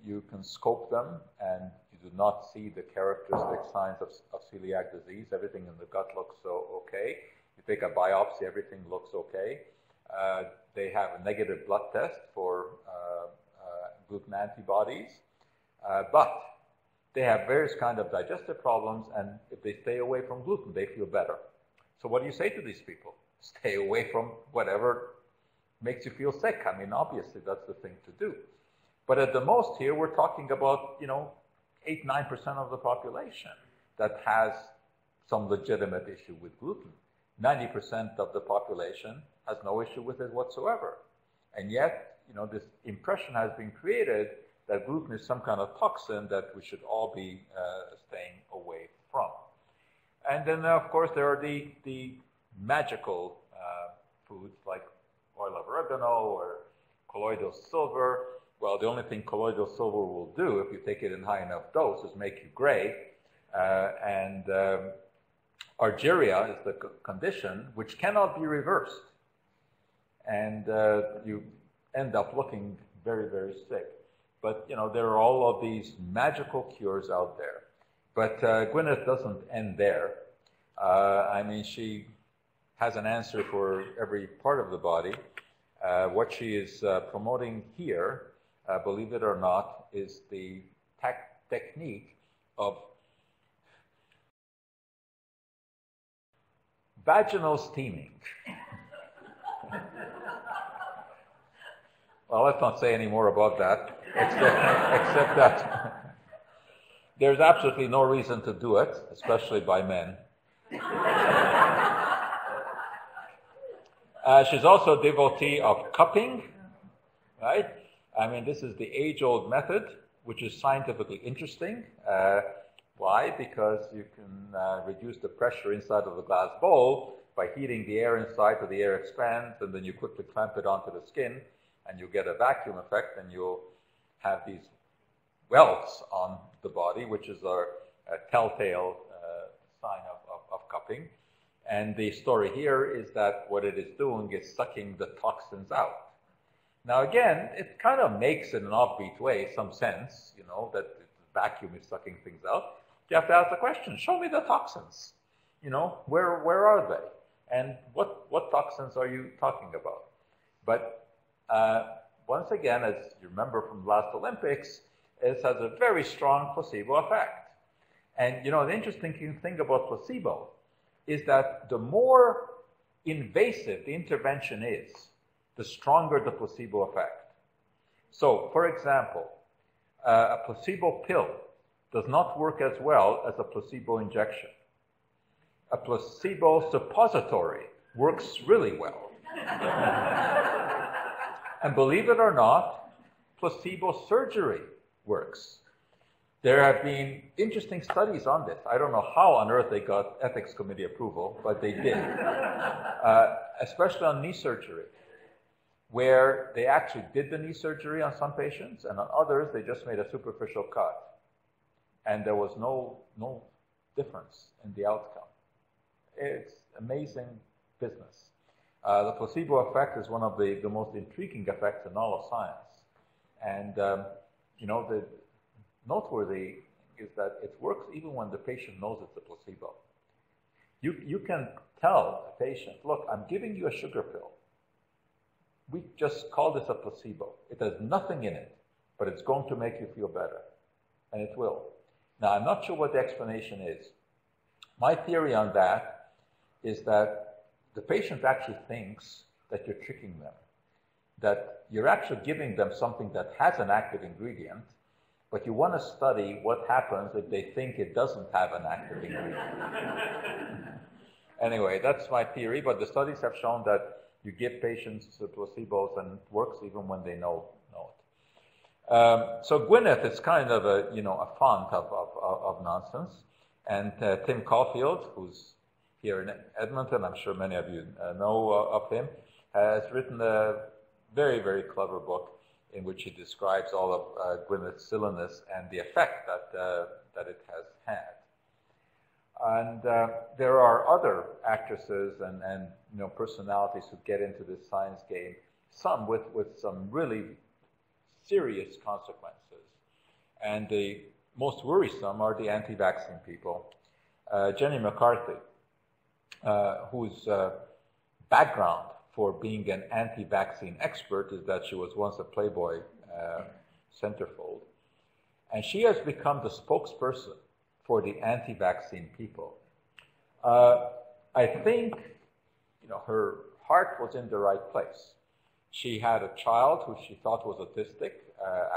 you can scope them and you do not see the characteristic signs of celiac disease. Everything in the gut looks okay. You take a biopsy, everything looks okay. They have a negative blood test for gluten antibodies, but they have various kinds of digestive problems, and if they stay away from gluten, they feel better. So what do you say to these people? Stay away from whatever makes you feel sick. I mean, obviously, that's the thing to do. But at the most here, we're talking about, 8, 9% of the population that has some legitimate issue with gluten. 90% of the population has no issue with it whatsoever. And yet, this impression has been created that gluten is some kind of toxin that we should all be staying away from. And then, of course, there are the magical foods like oil of oregano or colloidal silver. Well, the only thing colloidal silver will do, if you take it in high enough dose, is make you gray. Argyria is the condition which cannot be reversed. And you end up looking very, very sick. But, there are all of these magical cures out there. But Gwyneth doesn't end there. She has an answer for every part of the body. What she is promoting here, believe it or not, is the technique of vaginal steaming. Well, let's not say any more about that, except that there's absolutely no reason to do it, especially by men. She's also a devotee of cupping, right? This is the age-old method, which is scientifically interesting. Why? Because you can reduce the pressure inside of the glass bowl by heating the air inside so the air expands, and then you quickly clamp it onto the skin, and you get a vacuum effect, and you'll have these welts on the body, which is a telltale sign of cupping. And the story here is that what it is doing is sucking the toxins out. Now again, it kind of makes in an offbeat way some sense, that the vacuum is sucking things out. You have to ask the question, show me the toxins. Where are they? And what toxins are you talking about? But once again, as you remember from the last Olympics, it has a very strong placebo effect. And the interesting thing about placebo is that the more invasive the intervention is, the stronger the placebo effect. So, for example, a placebo pill does not work as well as a placebo injection. A placebo suppository works really well. And believe it or not, placebo surgery works. There have been interesting studies on this. I don't know how on earth they got ethics committee approval, but they did. Especially on knee surgery, where they actually did the knee surgery on some patients, and on others they just made a superficial cut. And there was no difference in the outcome. It's amazing business. The placebo effect is one of the most intriguing effects in all of science. And, the noteworthy is that it works even when the patient knows it's a placebo. You can tell a patient, look, I'm giving you a sugar pill. We just call this a placebo. It has nothing in it, but it's going to make you feel better. And it will. Now, I'm not sure what the explanation is. My theory on that is that the patient actually thinks that you're tricking them, that you're actually giving them something that has an active ingredient, but you want to study what happens if they think it doesn't have an active ingredient. Anyway, that's my theory, but the studies have shown that you give patients placebos and it works even when they know it. So Gwyneth is kind of a font of nonsense. And Tim Caulfield, who's here in Edmonton, I'm sure many of you know of him, has written a very, very clever book in which he describes all of Gwyneth's silliness and the effect that it has had. And there are other actresses and personalities who get into this science game, some with some really serious consequences. And the most worrisome are the anti-vaccine people. Jenny McCarthy, whose background for being an anti-vaccine expert is that she was once a Playboy centerfold. And she has become the spokesperson for the anti-vaccine people. I think, her heart was in the right place. She had a child who she thought was autistic.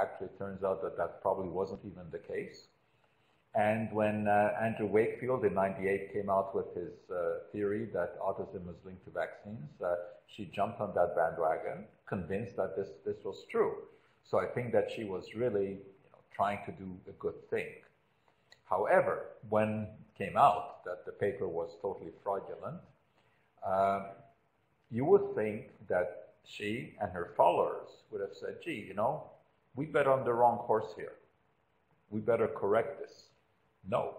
Actually, it turns out that that probably wasn't even the case. And when Andrew Wakefield in '98 came out with his theory that autism was linked to vaccines, she jumped on that bandwagon, convinced that this was true. So I think that she was really trying to do a good thing. However, when it came out that the paper was totally fraudulent, you would think that she and her followers would have said, gee, we bet on the wrong horse here. We better correct this. No.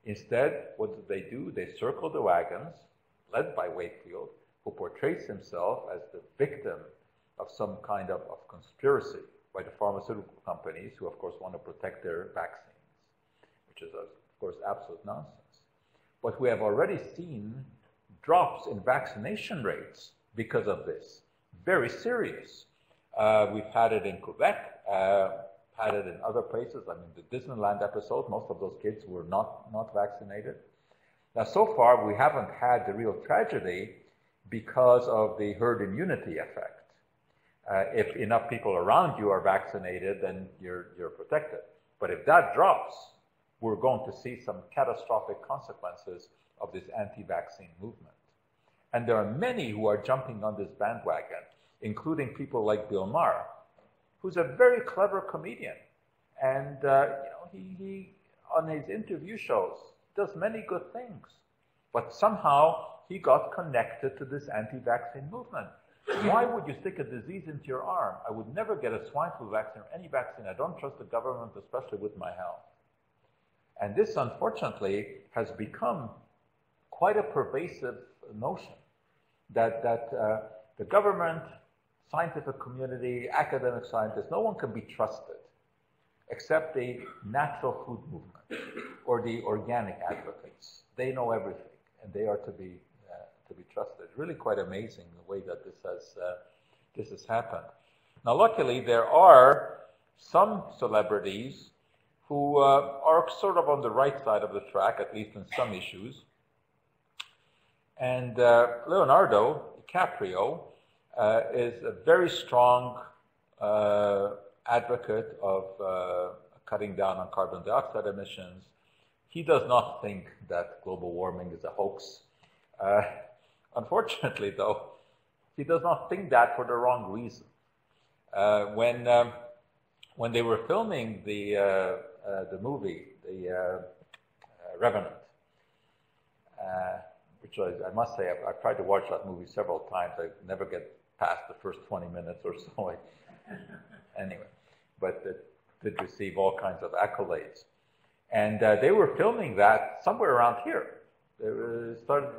Instead, what did they do? They circled the wagons, led by Wakefield, who portrays himself as the victim of some kind of conspiracy by the pharmaceutical companies, who of course want to protect their vaccines, which is of course absolute nonsense. But we have already seen drops in vaccination rates because of this. Very serious. We've had it in Quebec, had it in other places. I mean, the Disneyland episode, most of those kids were not vaccinated. Now, so far, we haven't had the real tragedy because of the herd immunity effect. If enough people around you are vaccinated, then you're protected. But if that drops, we're going to see some catastrophic consequences of this anti-vaccine movement. And there are many who are jumping on this bandwagon, including people like Bill Maher, who's a very clever comedian. And he on his interview shows, does many good things. But somehow he got connected to this anti-vaccine movement. Why would you stick a disease into your arm? I would never get a swine flu vaccine or any vaccine. I don't trust the government, especially with my health. And this, unfortunately, has become quite a pervasive notion that the government, scientific community, academic scientists, no one can be trusted except the natural food movement or the organic advocates. They know everything, and they are to be trusted. Really quite amazing the way that this has happened. Now, luckily, there are some celebrities who are sort of on the right side of the track, at least in some issues. And Leonardo DiCaprio is a very strong advocate of cutting down on carbon dioxide emissions. He does not think that global warming is a hoax. Unfortunately, though, he does not think that for the wrong reason. When they were filming the movie, the Revenant, which I must say, I've tried to watch that movie several times. I never get past the first 20 minutes or so. Anyway, but it did receive all kinds of accolades. And they were filming that somewhere around here. They started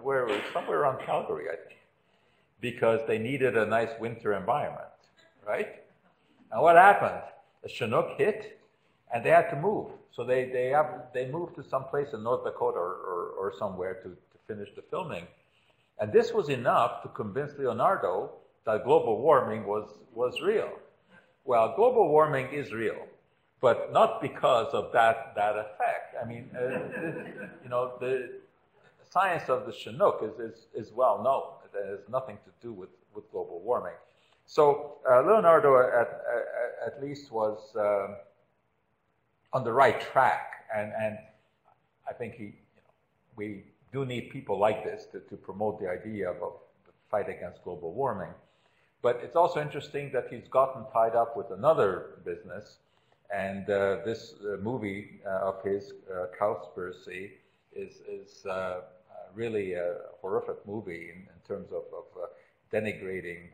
somewhere around Calgary, I think, because they needed a nice winter environment, right? And what happened? A Chinook hit, and they had to move. So they moved to some place in North Dakota or somewhere to finish the filming. And this was enough to convince Leonardo that global warming was real. Well, global warming is real, but not because of that effect. I mean, the science of the Chinook is well known. It has nothing to do with global warming. So Leonardo at least was on the right track, and I think we do need people like this to promote the idea of the fight against global warming. But it's also interesting that he's gotten tied up with another business, and this movie of his, Cowspiracy, is really a horrific movie in terms of denigrating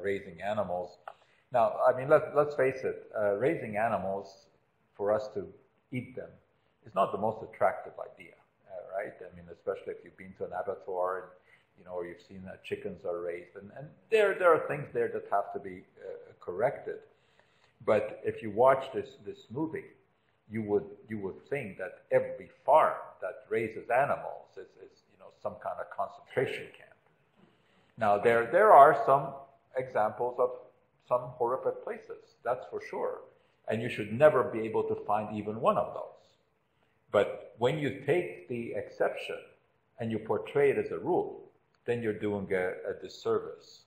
raising animals. Now, I mean, let's face it, raising animals for us to eat them is not the most attractive idea, right? I mean, especially if you've been to an abattoir and, or you've seen that chickens are raised, and there are things there that have to be corrected. But if you watch this movie, you would think that every farm that raises animals is some kind of concentration camp. Now, there are some examples of some horrific places, that's for sure. And you should never be able to find even one of those. But when you take the exception and you portray it as a rule, then you're doing a disservice.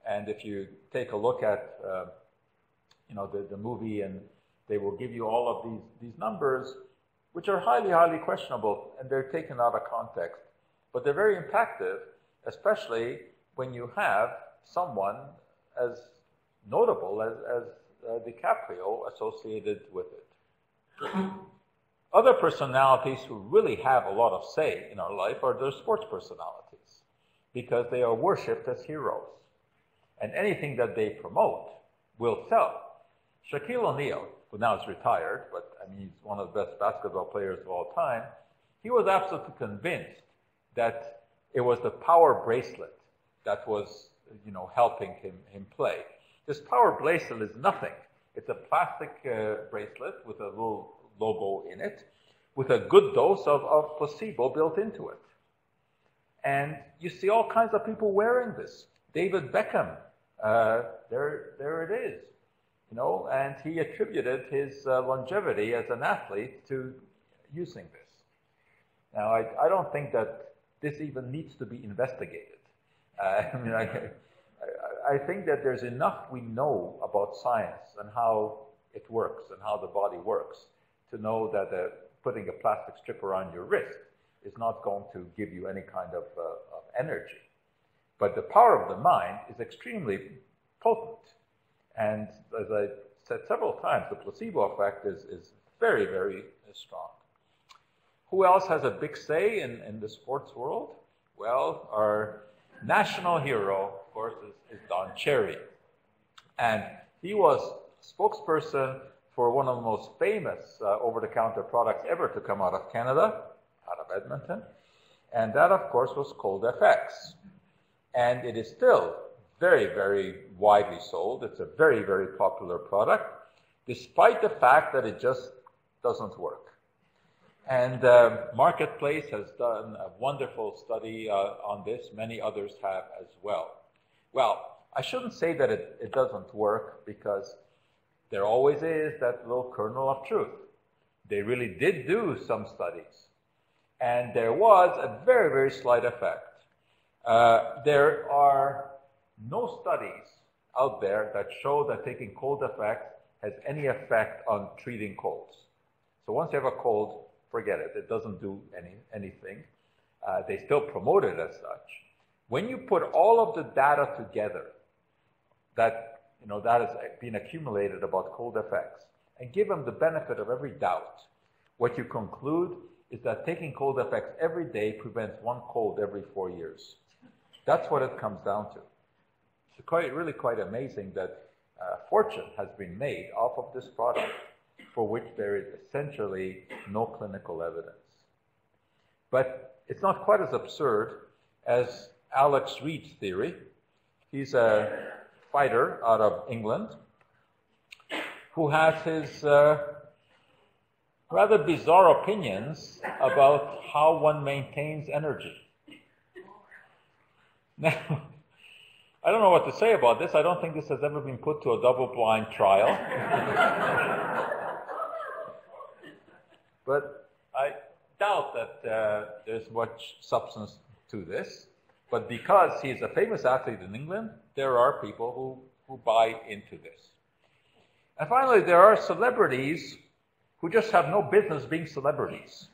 And if you take a look at the movie, and they will give you all of these numbers, which are highly, highly questionable, and they're taken out of context. But they're very impactful, especially when you have someone as notable as DiCaprio associated with it. Other personalities who really have a lot of say in our life are the sports personalities, because they are worshipped as heroes. And anything that they promote will sell. Shaquille O'Neal, who now is retired, but I mean, he's one of the best basketball players of all time, he was absolutely convinced that it was the power bracelet that was, helping him play. This power bracelet is nothing. It's a plastic bracelet with a little logo in it, with a good dose of placebo built into it. And you see all kinds of people wearing this. David Beckham, there it is. And he attributed his longevity as an athlete to using this. Now, I don't think that this even needs to be investigated. I think that there's enough we know about science and how it works and how the body works to know that putting a plastic strip around your wrist is not going to give you any kind of energy. But the power of the mind is extremely potent. And as I said several times, the placebo effect is very, very strong. Who else has a big say in the sports world? Well, our national hero, of course, is Don Cherry. And he was spokesperson for one of the most famous over-the-counter products ever to come out of Canada, out of Edmonton. And that, of course, was Cold FX. And it is still very, very widely sold. It's a very, very popular product, despite the fact that it just doesn't work. And Marketplace has done a wonderful study on this. Many others have as well. Well, I shouldn't say that it doesn't work, because there always is that little kernel of truth. They really did do some studies. And there was a very, very slight effect. There are no studies out there that show that taking Cold FX has any effect on treating colds. So once you have a cold, forget it. It doesn't do anything. They still promote it as such. When you put all of the data together that has been accumulated about Cold FX and give them the benefit of every doubt, what you conclude is that taking Cold FX every day prevents one cold every 4 years. That's what it comes down to. It's really quite amazing that fortune has been made off of this product, for which there is essentially no clinical evidence. But it's not quite as absurd as Alex Reed's theory. He's a fighter out of England who has his rather bizarre opinions about how one maintains energy. Now, I don't know what to say about this. I don't think this has ever been put to a double-blind trial. But I doubt that there's much substance to this. But because he's a famous athlete in England, there are people who buy into this. And finally, there are celebrities who just have no business being celebrities.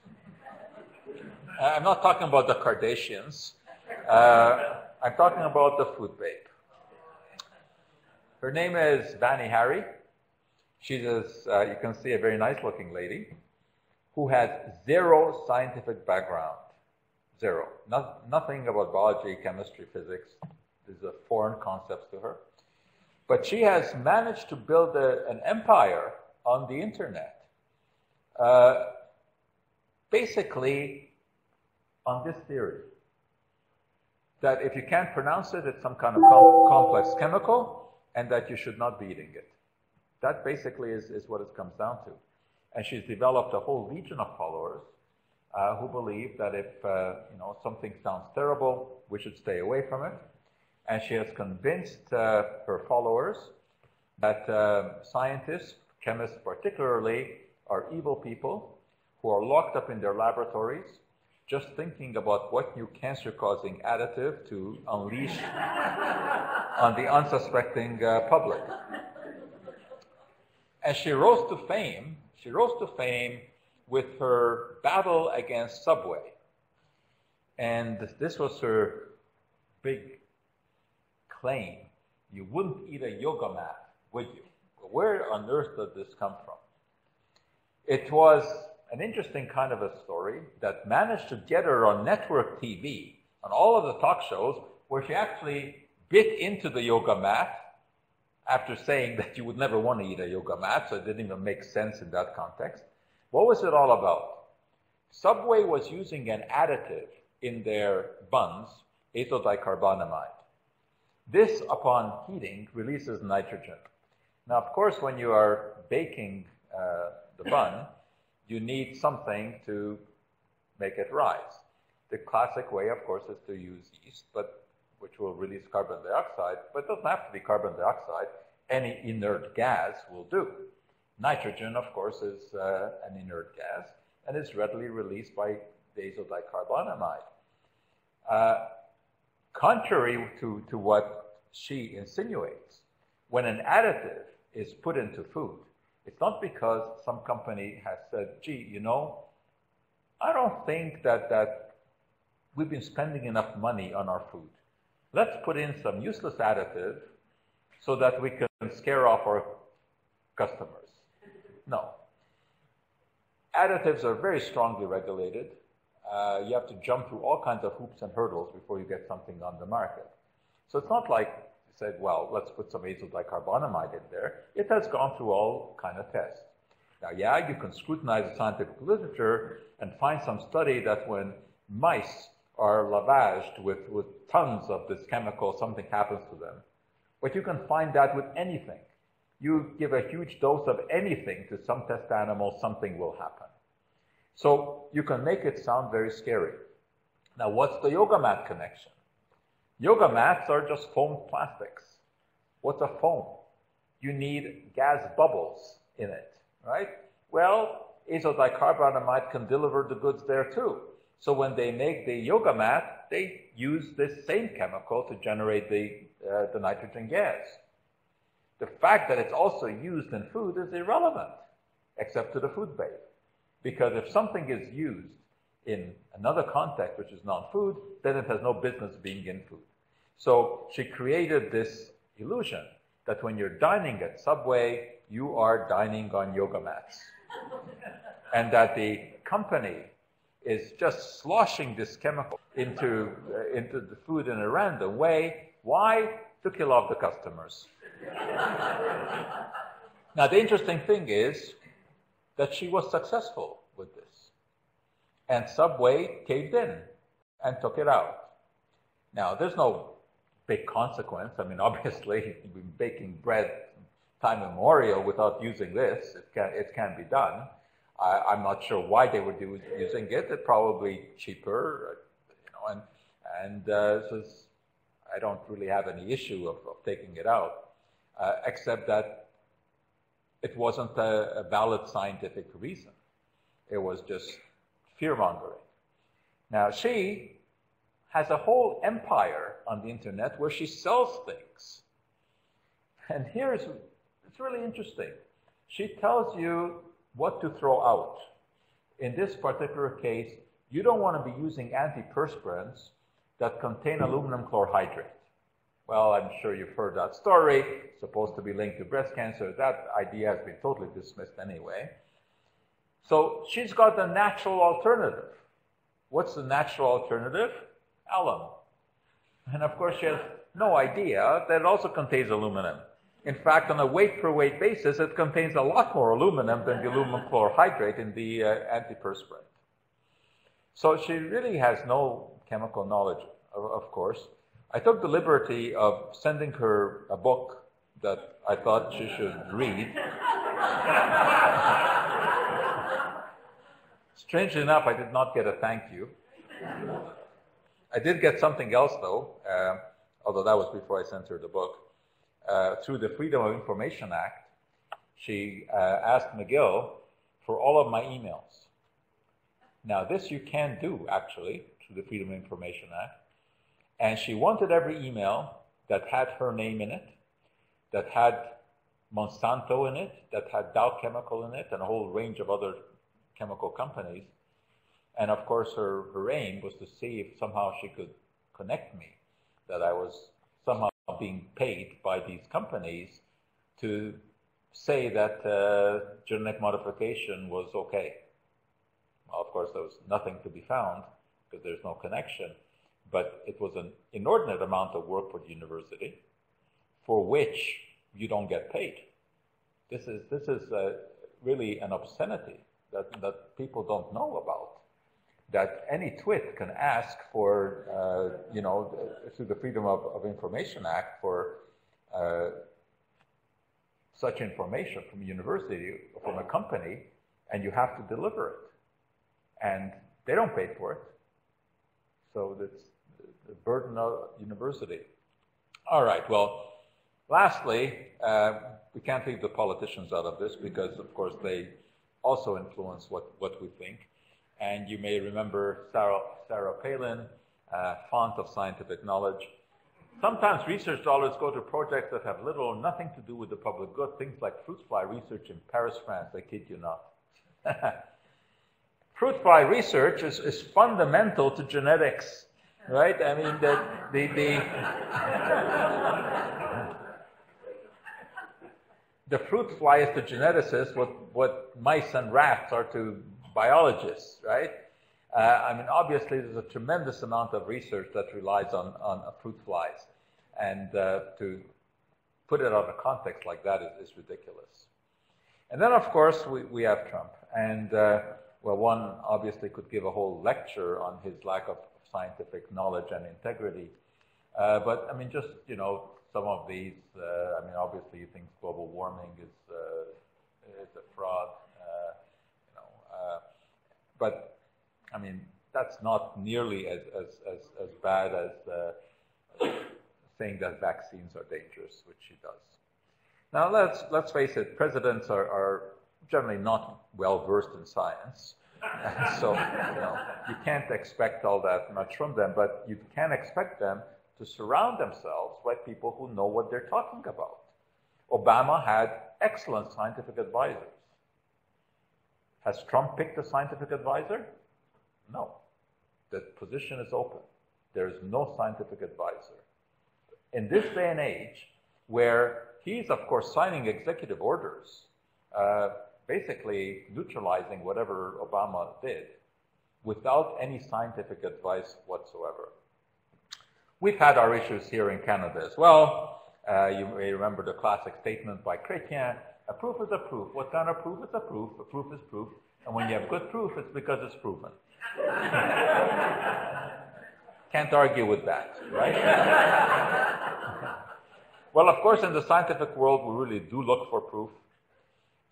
I'm not talking about the Kardashians. I'm talking about the food babe. Her name is Vanni Harry. She's, you can see, a very nice-looking lady who has zero scientific background. Zero. Nothing about biology, chemistry, physics. These are foreign concepts to her. But she has managed to build an empire on the internet, basically on this theory, that if you can't pronounce it, it's some kind of complex chemical, and that you should not be eating it. That basically is what it comes down to. And she's developed a whole legion of followers who believe that if something sounds terrible, we should stay away from it. And she has convinced her followers that scientists, chemists particularly, are evil people who are locked up in their laboratories just thinking about what new cancer-causing additive to unleash on the unsuspecting public. And she rose to fame. She rose to fame with her battle against Subway. And this was her big claim. You wouldn't eat a yoga mat, would you? Where on earth did this come from? It was an interesting kind of a story that managed to get her on network TV, on all of the talk shows, where she actually bit into the yoga mat after saying that you would never want to eat a yoga mat, so it didn't even make sense in that context. What was it all about? Subway was using an additive in their buns, azodicarbonamide. This, upon heating, releases nitrogen. Now, of course, when you are baking the bun, you need something to make it rise. The classic way, of course, is to use yeast, which will release carbon dioxide, but it doesn't have to be carbon dioxide. Any inert gas will do. Nitrogen, of course, is an inert gas, and is readily released by the azodicarbonamide. Contrary to what she insinuates, when an additive is put into food, it's not because some company has said, gee, I don't think that we've been spending enough money on our food. Let's put in some useless additive so that we can scare off our customers. No. Additives are very strongly regulated. You have to jump through all kinds of hoops and hurdles before you get something on the market. So it's not like you said, well, let's put some azodicarbonamide in there. It has gone through all kind of tests. Now, yeah, you can scrutinize the scientific literature and find some study that when mice are lavaged with tons of this chemical, something happens to them. But you can find that with anything. You give a huge dose of anything to some test animal, something will happen. So you can make it sound very scary. Now, what's the yoga mat connection? Yoga mats are just foam plastics. What's a foam? You need gas bubbles in it, right? Well, azodicarbonamide can deliver the goods there too. So when they make the yoga mat, they use this same chemical to generate the nitrogen gas. The fact that it's also used in food is irrelevant, except to the food babe. Because if something is used in another context, which is non-food, then it has no business being in food. So she created this illusion that when you're dining at Subway, you are dining on yoga mats. And that the company is just sloshing this chemical into the food in a random way. Why? To kill off the customers. Now, the interesting thing is that she was successful with this. And Subway caved in and took it out. Now, there's no big consequence. I mean, obviously, you've been baking bread time immemorial without using this. It can be done. I'm not sure why they were using it. It's probably cheaper, so I don't really have any issue of taking it out, except that it wasn't a valid scientific reason. It was just fear-mongering. Now, she has a whole empire on the internet where she sells things. And it's really interesting. She tells you what to throw out. In this particular case, you don't want to be using antiperspirants that contain aluminum chlorhydrate. Well, I'm sure you've heard that story. It's supposed to be linked to breast cancer. That idea has been totally dismissed anyway. So she's got the natural alternative. What's the natural alternative? Alum. And of course, she has no idea that it also contains aluminum. In fact, on a weight-per-weight basis, it contains a lot more aluminum than the aluminum chlorohydrate in the antiperspirant. So she really has no chemical knowledge, of course. I took the liberty of sending her a book that I thought she should read. Strangely enough, I did not get a thank you. I did get something else, though, although that was before I sent her the book. Through the Freedom of Information Act, she asked McGill for all of my emails. Now, this you can do, actually, through the Freedom of Information Act. And she wanted every email that had her name in it, that had Monsanto in it, that had Dow Chemical in it, and a whole range of other chemical companies. And of course, her aim was to see if somehow she could connect me, that I was somehow being paid by these companies to say that genetic modification was okay. Well, of course, there was nothing to be found because there's no connection, but it was an inordinate amount of work for the university for which you don't get paid. This is really an obscenity that people don't know about. That any twit can ask for, through the Freedom of Information Act, for such information from a university or from a company, and you have to deliver it. And they don't pay for it. So that's the burden of university. All right, well, lastly, we can't leave the politicians out of this because, of course, they also influence what we think. And you may remember Sarah Palin, font of scientific knowledge. Sometimes research dollars go to projects that have little or nothing to do with the public good, things like fruit fly research in Paris, France, I kid you not. Fruit fly research is fundamental to genetics, right? I mean, the fruit fly is to geneticists what mice and rats are to biologists, right? Obviously, there's a tremendous amount of research that relies on fruit flies. And to put it out of context like that is ridiculous. And then, of course, we have Trump. And, one obviously could give a whole lecture on his lack of scientific knowledge and integrity. But, just, some of these, obviously he thinks global warming is a fraud. But, that's not nearly as bad as saying that vaccines are dangerous, which he does. Now, let's face it, presidents are generally not well-versed in science. So, you can't expect all that much from them, but you can expect them to surround themselves by people who know what they're talking about. Obama had excellent scientific advisors. Has Trump picked a scientific advisor? No. The position is open. There is no scientific advisor. In this day and age, where he's, of course, signing executive orders, basically neutralizing whatever Obama did, without any scientific advice whatsoever. We've had our issues here in Canada as well. You may remember the classic statement by Chrétien, a proof is a proof. What kind of proof is a proof? A proof is proof. And when you have good proof, it's because it's proven. Can't argue with that, right? Well, of course, in the scientific world, we really do look for proof,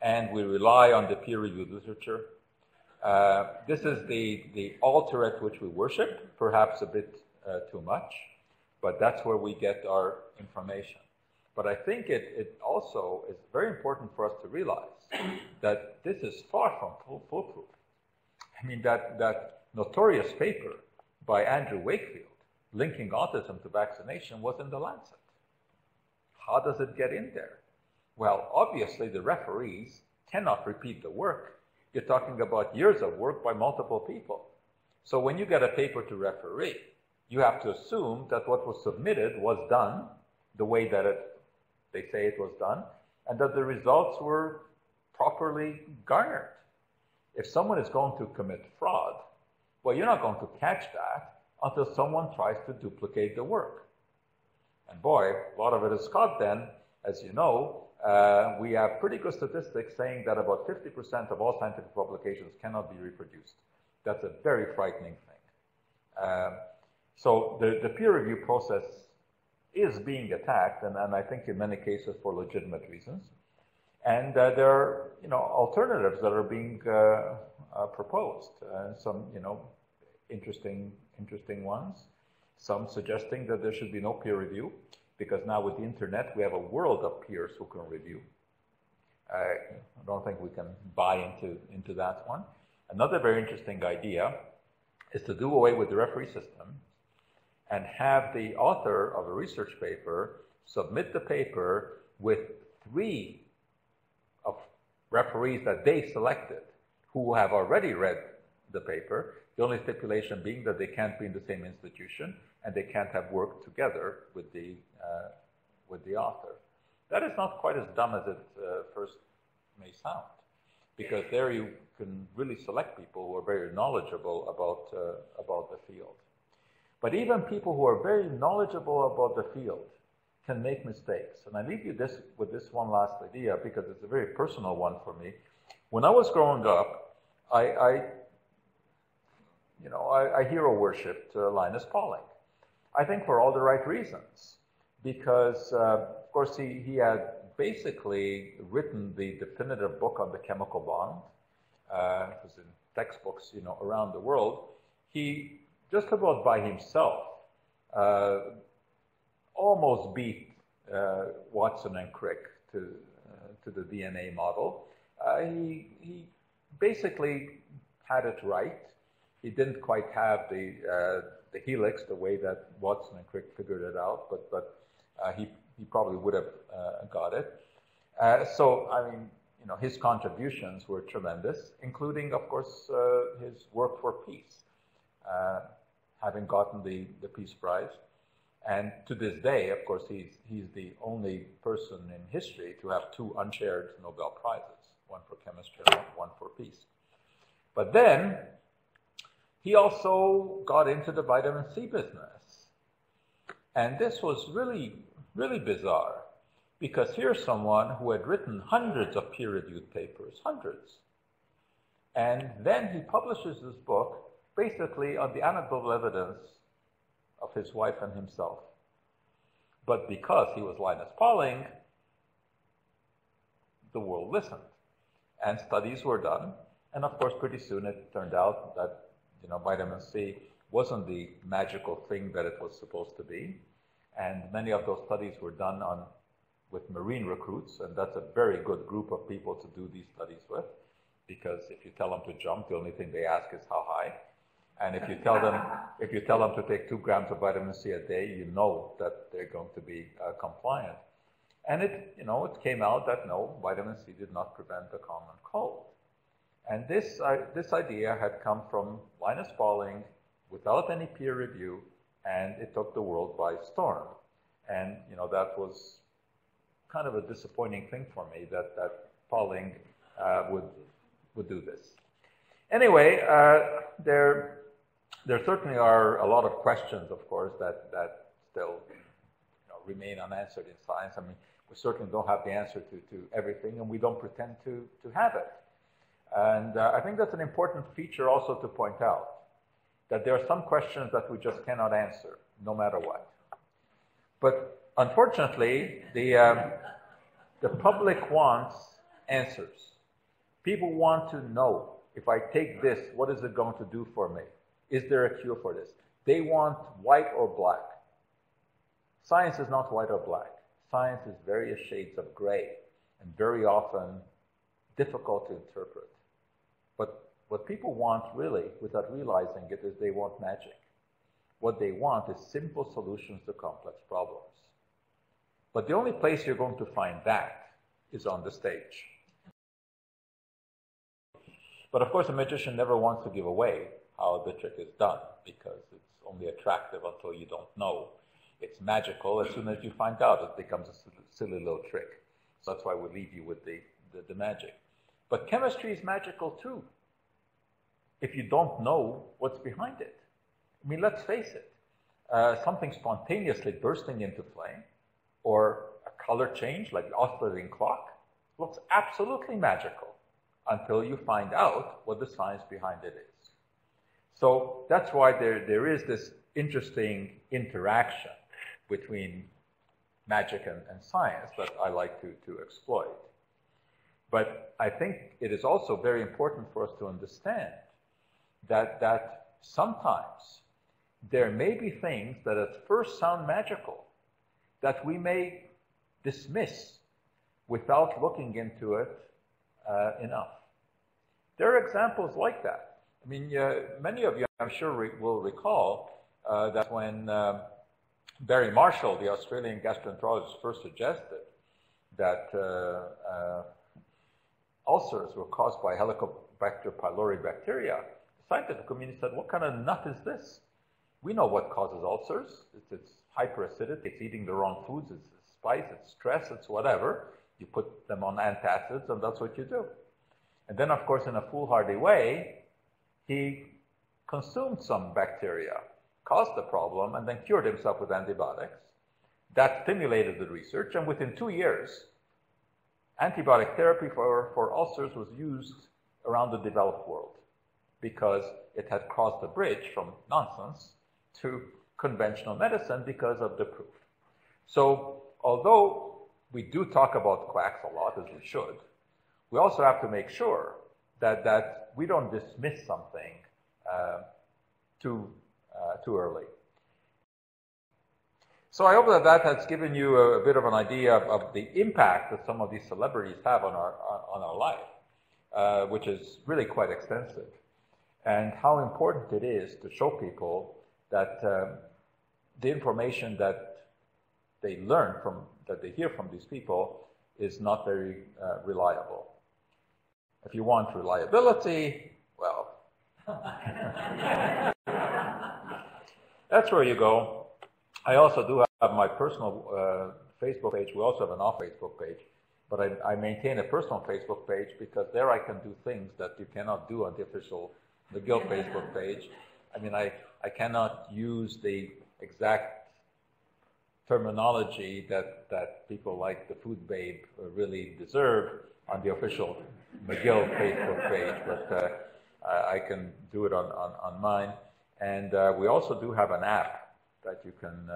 and we rely on the peer-reviewed literature. This is the altar at which we worship, perhaps a bit too much, but that's where we get our information. But I think it also is very important for us to realize that this is far from foolproof. That notorious paper by Andrew Wakefield linking autism to vaccination was in the Lancet. How does it get in there? Well, obviously the referees cannot repeat the work. You're talking about years of work by multiple people. So when you get a paper to referee, you have to assume that what was submitted was done the way that they say it was done, and that the results were properly garnered. If someone is going to commit fraud, well, you're not going to catch that until someone tries to duplicate the work. And boy, a lot of it is caught then as you know, we have pretty good statistics saying that about 50% of all scientific publications cannot be reproduced. That's a very frightening thing. So the peer review process is being attacked, and I think in many cases for legitimate reasons. And there are, alternatives that are being proposed. Some, interesting ones. Some suggesting that there should be no peer review, because now with the internet we have a world of peers who can review. I don't think we can buy into that one. Another very interesting idea is to do away with the referee system and have the author of a research paper submit the paper with 3 of referees that they selected who have already read the paper, the only stipulation being that they can't be in the same institution and they can't have worked together with the author. That is not quite as dumb as it first may sound, because there you can really select people who are very knowledgeable about the field. But even people who are very knowledgeable about the field can make mistakes. And I leave you with this one last idea, because it's a very personal one for me. When I was growing up, I hero worshipped Linus Pauling. I think for all the right reasons, because of course he had basically written the definitive book on the chemical bond. It was in textbooks, around the world. He just about by himself almost beat Watson and Crick to the DNA model. He basically had it right. He didn't quite have the helix the way that Watson and Crick figured it out, but he probably would have got it. So, I mean, his contributions were tremendous, including, of course, his work for peace, having gotten the Peace Prize. And to this day, of course, he's the only person in history to have 2 unshared Nobel Prizes, one for chemistry and one for peace. But then, he also got into the vitamin C business. And this was really, really bizarre, because here's someone who had written hundreds of peer-reviewed papers, hundreds. And then he publishes this book basically on the anecdotal evidence of his wife and himself. But because he was Linus Pauling, the world listened. And studies were done. And of course, pretty soon it turned out that vitamin C wasn't the magical thing that it was supposed to be. And many of those studies were done with Marine recruits, and that's a very good group of people to do these studies with, because if you tell them to jump, the only thing they ask is how high. And if you tell them to take 2 grams of vitamin C a day, you know that they're going to be compliant. And it came out that no, vitamin C did not prevent the common cold. And this idea had come from Linus Pauling without any peer review, and it took the world by storm. And that was kind of a disappointing thing for me that Pauling would do this. Anyway, there certainly are a lot of questions, of course, that still remain unanswered in science. I mean, we certainly don't have the answer to everything, and we don't pretend to have it. And I think that's an important feature also to point out, that there are some questions that we just cannot answer, no matter what. But unfortunately, the public wants answers. People want to know, if I take this, what is it going to do for me? Is there a cure for this? They want white or black. Science is not white or black. Science is various shades of gray, and very often difficult to interpret. But what people want really, without realizing it, is they want magic. What they want is simple solutions to complex problems. But the only place you're going to find that is on the stage. But of course, a magician never wants to give away how the trick is done, because it's only attractive until you don't know. It's magical. As soon as you find out, it becomes a silly little trick. So that's why we leave you with the magic. But chemistry is magical too, if you don't know what's behind it. I mean, let's face it. Something spontaneously bursting into flame, or a color change, like the oscillating clock, looks absolutely magical until you find out what the science behind it is. So that's why there is this interesting interaction between magic and science that I like to exploit. But I think it is also very important for us to understand that sometimes there may be things that at first sound magical that we may dismiss without looking into it enough. There are examples like that. I mean, many of you, I'm sure, will recall that when Barry Marshall, the Australian gastroenterologist, first suggested that ulcers were caused by Helicobacter pylori bacteria, the scientific community said, what kind of nut is this? We know what causes ulcers. It's hyperacidity, it's eating the wrong foods, it's spice, it's stress, it's whatever. You put them on antacids, and that's what you do. And then, of course, in a foolhardy way, he consumed some bacteria, caused the problem, and then cured himself with antibiotics. That stimulated the research, and within 2 years, antibiotic therapy for ulcers was used around the developed world because it had crossed the bridge from nonsense to conventional medicine because of the proof. So, although we do talk about quacks a lot, as we should, we also have to make sure that we don't dismiss something too early. So I hope that has given you a bit of an idea of the impact that some of these celebrities have on our life, which is really quite extensive, and how important it is to show people that the information that they learn from, that they hear from these people, is not very reliable. If you want reliability, well, that's where you go. I also do have my personal Facebook page. We also have an off-Facebook page, but I maintain a personal Facebook page because there I can do things that you cannot do on the official McGill Facebook page. I mean, I cannot use the exact terminology that people like the Food Babe really deserve on the official McGill Facebook page, but I can do it on mine. And we also do have an app that you can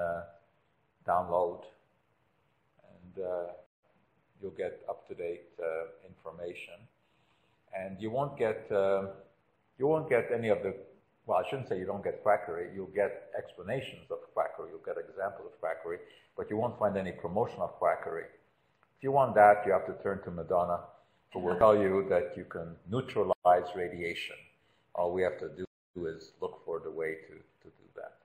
download, and you'll get up-to-date information. And you won't get any of the, well, I shouldn't say you don't get quackery. You'll get explanations of quackery. You'll get examples of quackery, but you won't find any promotion of quackery. If you want that, you have to turn to Madonna, who will tell you that you can neutralize radiation. All we have to do is look for the way to do that.